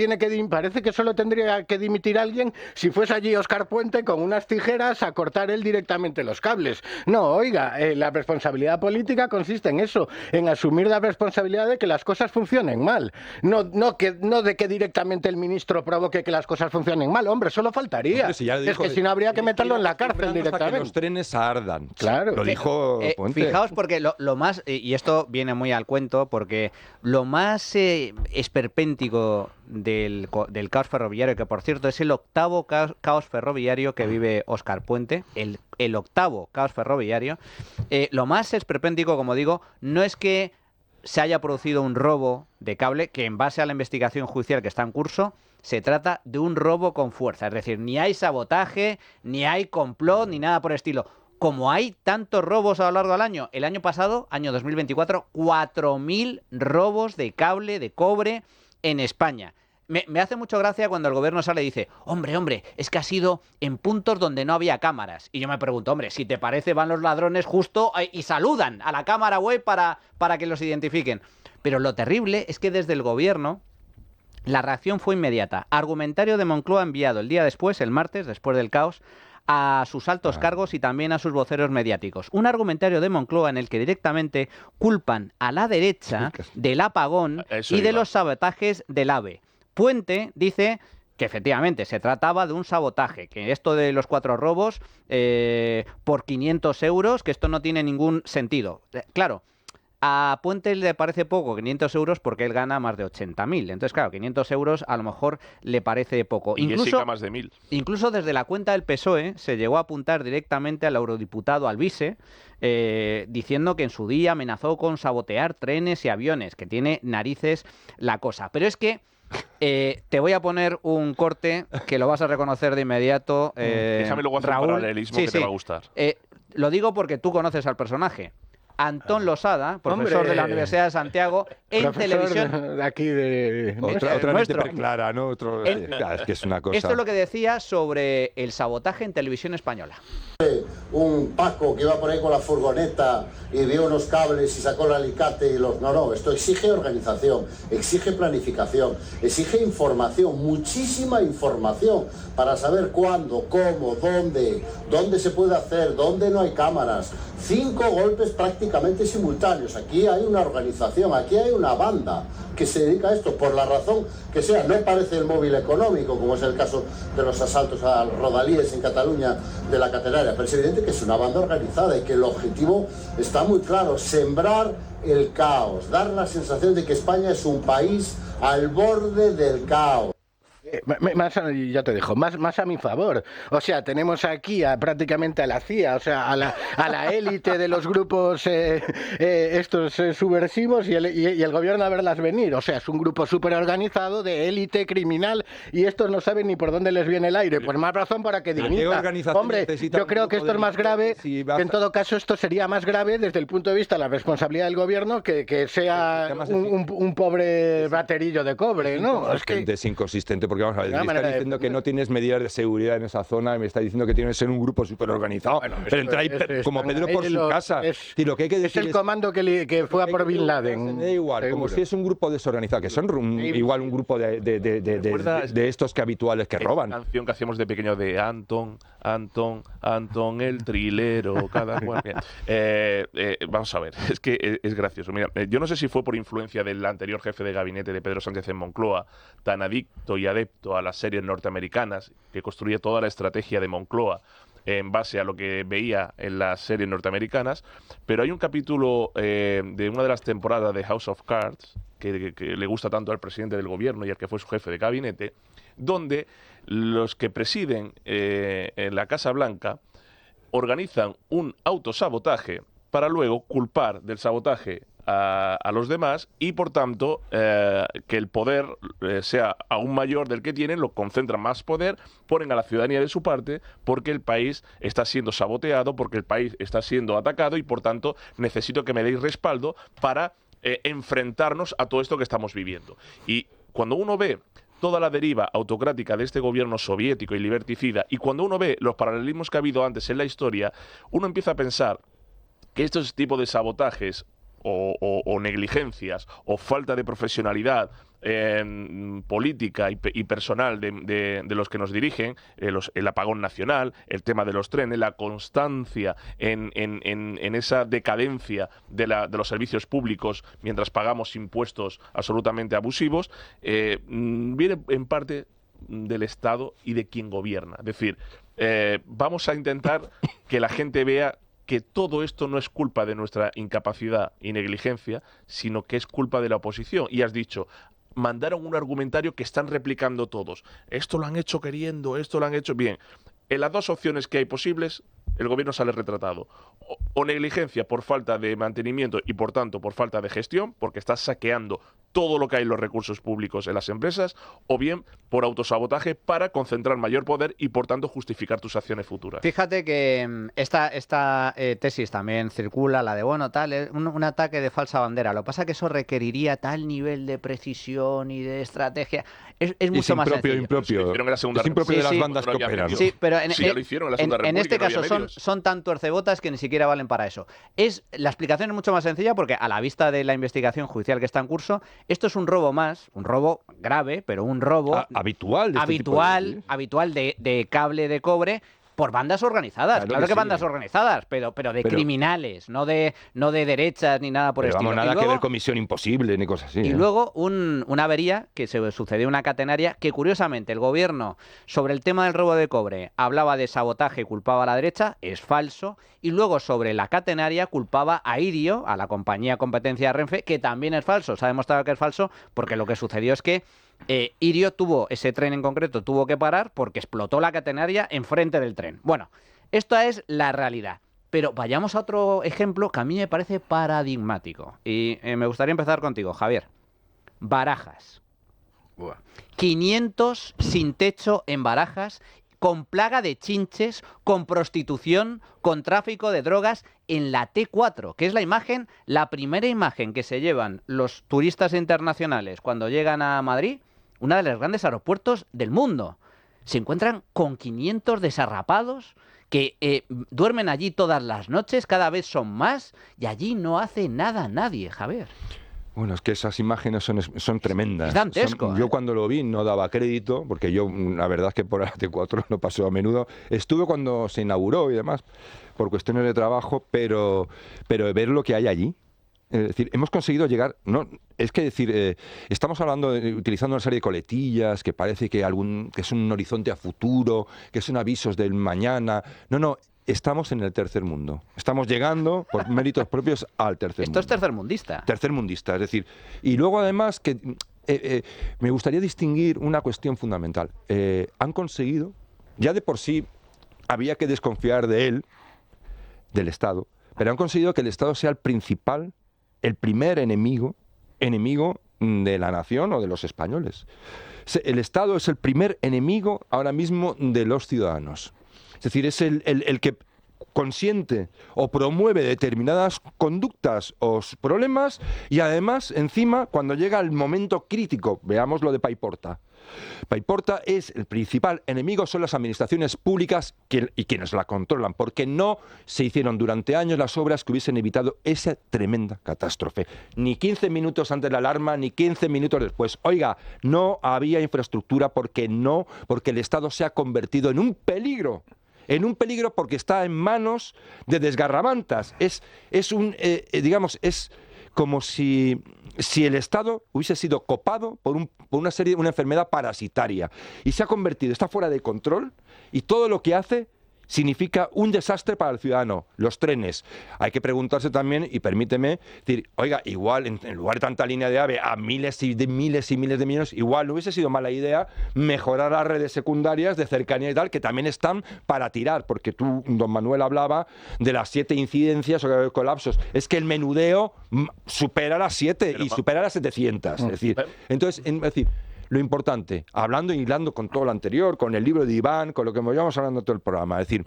Speaker 4: parece que solo tendría que dimitir alguien si fuese allí Óscar Puente con unas tijeras a cortar él directamente los cables. No, oiga, la responsabilidad política consiste en eso, en asumir la responsabilidad de que las cosas funcionen mal. No de que directamente el ministro provoque que las cosas funcionen mal. Hombre, solo faltaría.
Speaker 2: Hombre, si ya
Speaker 4: es que si no habría que meterlo en la cárcel
Speaker 2: hasta
Speaker 4: directamente.
Speaker 2: que los trenes ardan.
Speaker 4: Claro.
Speaker 2: Lo dijo Puente.
Speaker 1: Fijaos, porque lo más, y esto viene muy al cuento, porque lo más esperpéntico del caos ferroviario, que por cierto es el octavo caos ferroviario que vive Óscar Puente, el octavo caos ferroviario, lo más esperpéntico, como digo, no es que se haya producido un robo de cable, que en base a la investigación judicial que está en curso, se trata de un robo con fuerza. Es decir, ni hay sabotaje, ni hay complot, ni nada por el estilo. Como hay tantos robos a lo largo del año, el año pasado, año 2024, 4.000 robos de cable, de cobre en España. Me hace mucho gracia cuando el gobierno sale y dice: hombre, es que ha sido en puntos donde no había cámaras. Y yo me pregunto, hombre, si te parece, van los ladrones justo y saludan a la cámara web para que los identifiquen. Pero lo terrible es que desde el gobierno la reacción fue inmediata. Argumentario de Moncloa enviado el día después, el martes, después del caos, a sus altos cargos y también a sus voceros mediáticos. Un argumentario de Moncloa en el que directamente culpan a la derecha del apagón y de los sabotajes del AVE. Puente dice que efectivamente se trataba de un sabotaje, que esto de los 4 robos por 500 euros, que esto no tiene ningún sentido. Claro, a Puente le parece poco 500 euros porque él gana más de 80.000. Entonces, claro, 500 euros a lo mejor le parece poco.
Speaker 3: Y Jessica más de 1.000.
Speaker 1: Incluso desde la cuenta del PSOE se llegó a apuntar directamente al eurodiputado Alvise, diciendo que en su día amenazó con sabotear trenes y aviones, que tiene narices la cosa. Pero es que te voy a poner un corte que lo vas a reconocer de inmediato.
Speaker 3: Déjame luego hacer
Speaker 1: Raúl,
Speaker 3: un paralelismo que te va a gustar.
Speaker 1: Lo digo porque tú conoces al personaje. Antón Losada, profesor
Speaker 4: Hombre.
Speaker 1: de la Universidad de Santiago, en
Speaker 4: Profesor
Speaker 1: televisión.
Speaker 4: de aquí de...
Speaker 2: Otra mente
Speaker 1: nuestro.
Speaker 2: preclara, ¿no? Otro, claro, es que es una cosa...
Speaker 1: Esto es lo que decía sobre el sabotaje en televisión española.
Speaker 7: Un Paco que iba por ahí con la furgoneta y vio unos cables y sacó el alicate y los... No, esto exige organización, exige planificación, exige información, muchísima información para saber cuándo, cómo, dónde se puede hacer, dónde no hay cámaras. 5 golpes prácticamente simultáneos. Aquí hay una organización, aquí hay una banda que se dedica a esto, por la razón que sea. No parece el móvil económico, como es el caso de los asaltos a Rodalíes en Cataluña de la catenaria, pero es evidente que es una banda organizada y que el objetivo está muy claro: sembrar el caos, dar la sensación de que España es un país al borde del caos.
Speaker 4: Más, ya te digo, más a mi favor. O sea, tenemos aquí prácticamente a la CIA, o sea, a la élite de los grupos estos subversivos y el gobierno a verlas venir. O sea, es un grupo súper organizado de élite criminal y estos no saben ni por dónde les viene el aire. Pues más razón para que dimita. Hombre, yo creo que esto es más grave, que en todo caso esto sería más grave desde el punto de vista de la responsabilidad del gobierno que sea un pobre baterillo de cobre, ¿no?
Speaker 2: Es que es inconsistente, porque vamos a ver, me está diciendo que no tienes medidas de seguridad en esa zona y me está diciendo que tienes que ser un grupo súper organizado. Bueno, pero entra ahí como Pedro por su casa. Y lo que hay que decir
Speaker 4: es el comando que fue a por Bin Laden.
Speaker 2: Da igual, seguro. Como si es un grupo desorganizado, que son igual un grupo de estos que habituales que roban.
Speaker 3: La canción que hacíamos de pequeño de Antón, el trilero, cada cual. Vamos a ver, es que es gracioso. Mira, yo no sé si fue por influencia del anterior jefe de gabinete de Pedro Sánchez en Moncloa, tan adicto y adepto a las series norteamericanas, que construía toda la estrategia de Moncloa en base a lo que veía en las series norteamericanas, pero hay un capítulo de una de las temporadas de House of Cards que le gusta tanto al presidente del gobierno y al que fue su jefe de gabinete, donde los que presiden en la Casa Blanca organizan un autosabotaje para luego culpar del sabotaje a los demás y, por tanto, que el poder sea aún mayor del que tienen, lo concentran más poder, ponen a la ciudadanía de su parte porque el país está siendo saboteado, porque el país está siendo atacado y, por tanto, necesito que me deis respaldo para enfrentarnos a todo esto que estamos viviendo. Y cuando uno ve toda la deriva autocrática de este gobierno soviético y liberticida, y cuando uno ve los paralelismos que ha habido antes en la historia, uno empieza a pensar que estos tipos de sabotajes o negligencias o falta de profesionalidad política y personal de los que nos dirigen, el apagón nacional, el tema de los trenes, la constancia en esa decadencia de los servicios públicos mientras pagamos impuestos absolutamente abusivos, viene en parte del Estado y de quien gobierna. Es decir, vamos a intentar que la gente vea que todo esto no es culpa de nuestra incapacidad y negligencia, sino que es culpa de la oposición. Y has dicho, mandaron un argumentario que están replicando todos. Esto lo han hecho queriendo, esto lo han hecho bien. En las dos opciones que hay posibles, el gobierno sale retratado. O negligencia por falta de mantenimiento y, por tanto, por falta de gestión, porque estás saqueando todo lo que hay en los recursos públicos en las empresas, o bien por autosabotaje para concentrar mayor poder y, por tanto, justificar tus acciones futuras.
Speaker 1: Fíjate que esta tesis también circula, la de, bueno, tal, un ataque de falsa bandera. Lo que pasa es que eso requeriría tal nivel de precisión y de estrategia. Es mucho más sencillo.
Speaker 2: Impropio de las bandas que operan.
Speaker 1: Sí, pero
Speaker 3: en
Speaker 1: este caso son tan tuercebotas que ni siquiera valen para eso. La explicación es mucho más sencilla porque, a la vista de la investigación judicial que está en curso, esto es un robo más, un robo grave, pero un robo
Speaker 2: habitual
Speaker 1: de cable de cobre por bandas organizadas. Claro que bandas organizadas, pero de criminales, no de derechas ni nada por el estilo.
Speaker 2: Nada que ver con Misión Imposible ni cosas así.
Speaker 1: Y luego una avería que se sucedió en una catenaria que, curiosamente, el gobierno, sobre el tema del robo de cobre, hablaba de sabotaje y culpaba a la derecha, es falso. Y luego, sobre la catenaria, culpaba a Irio, a la compañía competencia de Renfe, que también es falso. Se ha demostrado que es falso porque lo que sucedió es que Irio ese tren en concreto tuvo que parar porque explotó la catenaria enfrente del tren. Bueno, esta es la realidad. Pero vayamos a otro ejemplo que a mí me parece paradigmático. Y me gustaría empezar contigo, Javier. Barajas. 500 sin techo en Barajas, con plaga de chinches, con prostitución, con tráfico de drogas en la T4, que es la primera imagen que se llevan los turistas internacionales cuando llegan a Madrid, uno de los grandes aeropuertos del mundo. Se encuentran con 500 desarrapados que duermen allí todas las noches, cada vez son más, y allí no hace nada nadie, Javier.
Speaker 2: Bueno, es que esas imágenes son tremendas.
Speaker 1: Es dantesco.
Speaker 2: Yo cuando lo vi no daba crédito, porque yo la verdad es que por la T4 no paso a menudo. Estuve cuando se inauguró y demás, por cuestiones de trabajo, pero ver lo que hay allí. Es decir, hemos conseguido llegar, no, es que decir, estamos hablando utilizando una serie de coletillas que parece que es un horizonte a futuro, que son avisos del mañana. No, estamos en el tercer mundo. Estamos llegando por méritos propios al tercer mundo.
Speaker 1: Esto es tercermundista.
Speaker 2: Tercermundista, es decir, y luego además que me gustaría distinguir una cuestión fundamental. Han conseguido, ya de por sí había que desconfiar de él, del Estado, pero han conseguido que el Estado sea el primer enemigo de la nación o de los españoles. El Estado es el primer enemigo ahora mismo de los ciudadanos. Es decir, es el que consiente o promueve determinadas conductas o problemas y además, encima, cuando llega el momento crítico, veamos lo de Paiporta. Paiporta es el principal enemigo, son las administraciones públicas y quienes la controlan, porque no se hicieron durante años las obras que hubiesen evitado esa tremenda catástrofe. Ni 15 minutos antes de la alarma, ni 15 minutos después. Oiga, no había infraestructura porque el Estado se ha convertido en un peligro porque está en manos de desgarramantas. Es como si el Estado hubiese sido copado por una enfermedad parasitaria y se ha convertido, está fuera de control y todo lo que hace significa un desastre para el ciudadano. Los trenes. Hay que preguntarse también, y permíteme, decir, oiga, igual en lugar de tanta línea de AVE a miles y miles de millones, igual no hubiese sido mala idea mejorar las redes secundarias de cercanía y tal, que también están para tirar, porque tú, don Manuel, hablaba de las 7 incidencias o colapsos. Es que el menudeo supera las 7 y supera las 700. Es decir, lo importante, hablando y hilando con todo lo anterior, con el libro de Iván, con lo que llevamos hablando todo el programa, es decir,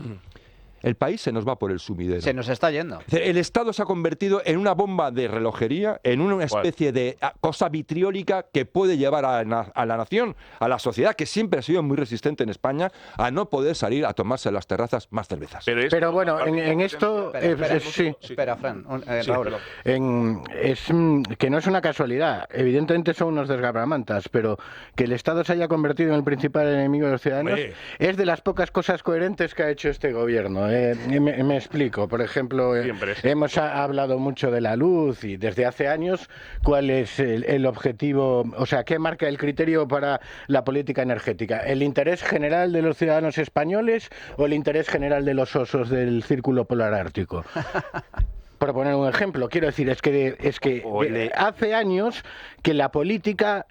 Speaker 2: el país se nos va por el sumidero.
Speaker 1: Se nos está yendo.
Speaker 2: El Estado se ha convertido en una bomba de relojería, en una especie de cosa vitriólica que puede llevar a la nación, a la sociedad, que siempre ha sido muy resistente en España, a no poder salir a tomarse en las terrazas más cervezas.
Speaker 4: Pero bueno, en esto...
Speaker 1: Espera, Fran. Raúl.
Speaker 4: Que no es una casualidad. Evidentemente son unos desgarramantas, pero que el Estado se haya convertido en el principal enemigo de los ciudadanos es de las pocas cosas coherentes que ha hecho este gobierno. Me explico. Por ejemplo, hemos hablado mucho de la luz y desde hace años cuál es el objetivo, o sea, qué marca el criterio para la política energética. ¿El interés general de los ciudadanos españoles o el interés general de los osos del Círculo Polar Ártico? Por poner un ejemplo, quiero decir, es que hace años que la política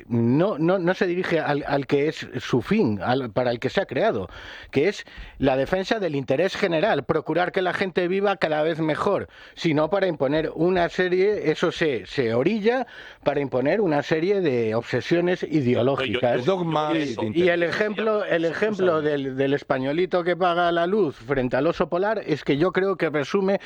Speaker 4: no se dirige al que es su fin, para el que se ha creado, que es la defensa del interés general, procurar que la gente viva cada vez mejor, sino para imponer una serie, eso se orilla para imponer una serie de obsesiones ideológicas. Y el ejemplo del españolito que paga la luz frente al oso polar es que yo creo que resume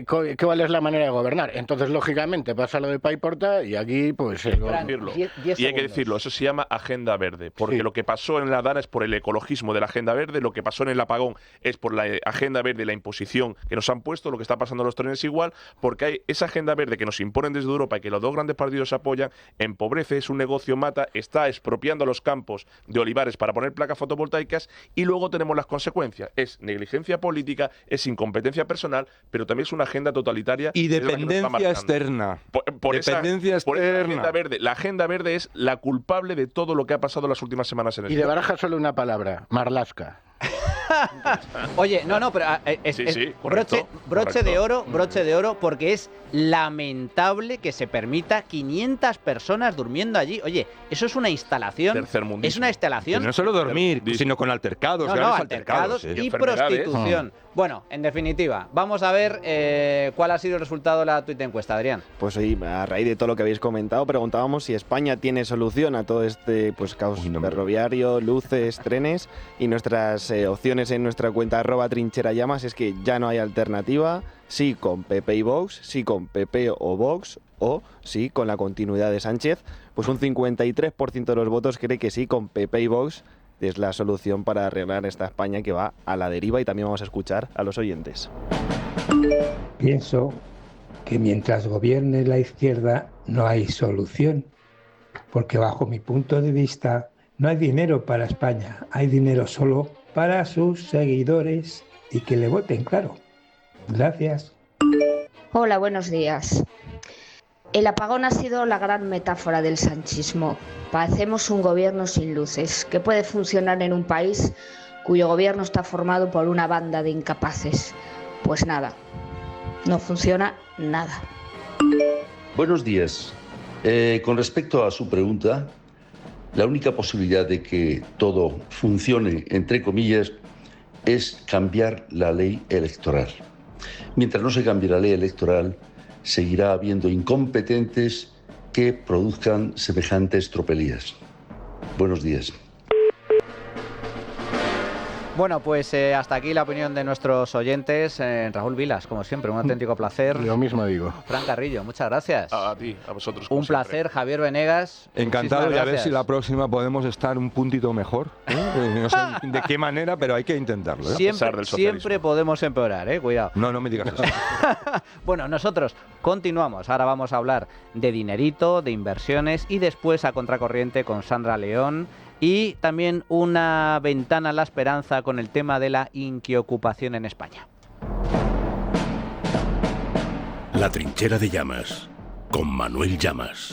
Speaker 4: cuál es la manera de gobernar. Entonces, lógicamente, pasa lo de Paiporta y aquí, pues...
Speaker 3: Y hay que decirlo, eso se llama Agenda Verde, porque lo que pasó en la Dana es por el ecologismo de la Agenda Verde, lo que pasó en el apagón es por la Agenda Verde y la imposición que nos han puesto, lo que está pasando en los trenes igual, porque hay esa Agenda Verde que nos imponen desde Europa y que los dos grandes partidos apoyan, empobrece, es un negocio mata, está expropiando los campos de olivares para poner placas fotovoltaicas y luego tenemos las consecuencias. Es negligencia política, es incompetencia personal, pero también es una agenda totalitaria
Speaker 2: y dependencia externa.
Speaker 3: Por esa agenda verde. La agenda verde es la culpable de todo lo que ha pasado las últimas semanas en España.
Speaker 4: Y de Baraja solo una palabra: Marlaska.
Speaker 1: Oye, no, pero
Speaker 3: Sí, correcto,
Speaker 1: broche de oro, porque es lamentable que se permita 500 personas durmiendo allí. Oye, eso es una instalación.
Speaker 3: Tercermundismo.
Speaker 1: Es una instalación.
Speaker 2: Que no solo dormir, sino con altercados, grandes
Speaker 1: altercados y
Speaker 3: enfermedades.
Speaker 1: prostitución. Bueno, en definitiva, vamos a ver cuál ha sido el resultado de la tuit encuesta, Adrián.
Speaker 8: Pues hoy, a raíz de todo lo que habéis comentado, preguntábamos si España tiene solución a todo este caos ferroviario, luces, trenes, y nuestras opciones en nuestra cuenta @trincherallamas es que ya no hay alternativa, sí con PP y Vox, sí con PP o Vox, o sí con la continuidad de Sánchez. Pues un 53% de los votos cree que sí con PP y Vox es la solución para arreglar esta España que va a la deriva, y también vamos a escuchar a los oyentes.
Speaker 9: Pienso que mientras gobierne la izquierda no hay solución, porque bajo mi punto de vista no hay dinero para España, hay dinero solo para sus seguidores y que le voten, claro. Gracias.
Speaker 10: Hola, buenos días. El apagón ha sido la gran metáfora del sanchismo. Parecemos un gobierno sin luces, que puede funcionar en un país cuyo gobierno está formado por una banda de incapaces. Pues nada, no funciona nada.
Speaker 11: Buenos días. Con respecto a su pregunta, la única posibilidad de que todo funcione, entre comillas, es cambiar la ley electoral. Mientras no se cambie la ley electoral, seguirá habiendo incompetentes que produzcan semejantes tropelías. Buenos días.
Speaker 1: Bueno, pues hasta aquí la opinión de nuestros oyentes. Raúl Vilas, como siempre, un auténtico placer.
Speaker 4: Lo mismo digo.
Speaker 1: Fran Carrillo, muchas gracias.
Speaker 3: A ti, a vosotros.
Speaker 1: Un placer, Javier Venegas.
Speaker 2: Encantado, y a ver si la próxima podemos estar un puntito mejor. No sé de qué manera, pero hay que intentarlo.
Speaker 1: Siempre podemos empeorar, cuidado.
Speaker 2: No me digas eso.
Speaker 1: Bueno, nosotros continuamos. Ahora vamos a hablar de dinerito, de inversiones, y después a contracorriente con Sandra León. Y también una ventana a la esperanza con el tema de la inquiocupación en España.
Speaker 12: La trinchera de Llamas, con Manuel Llamas.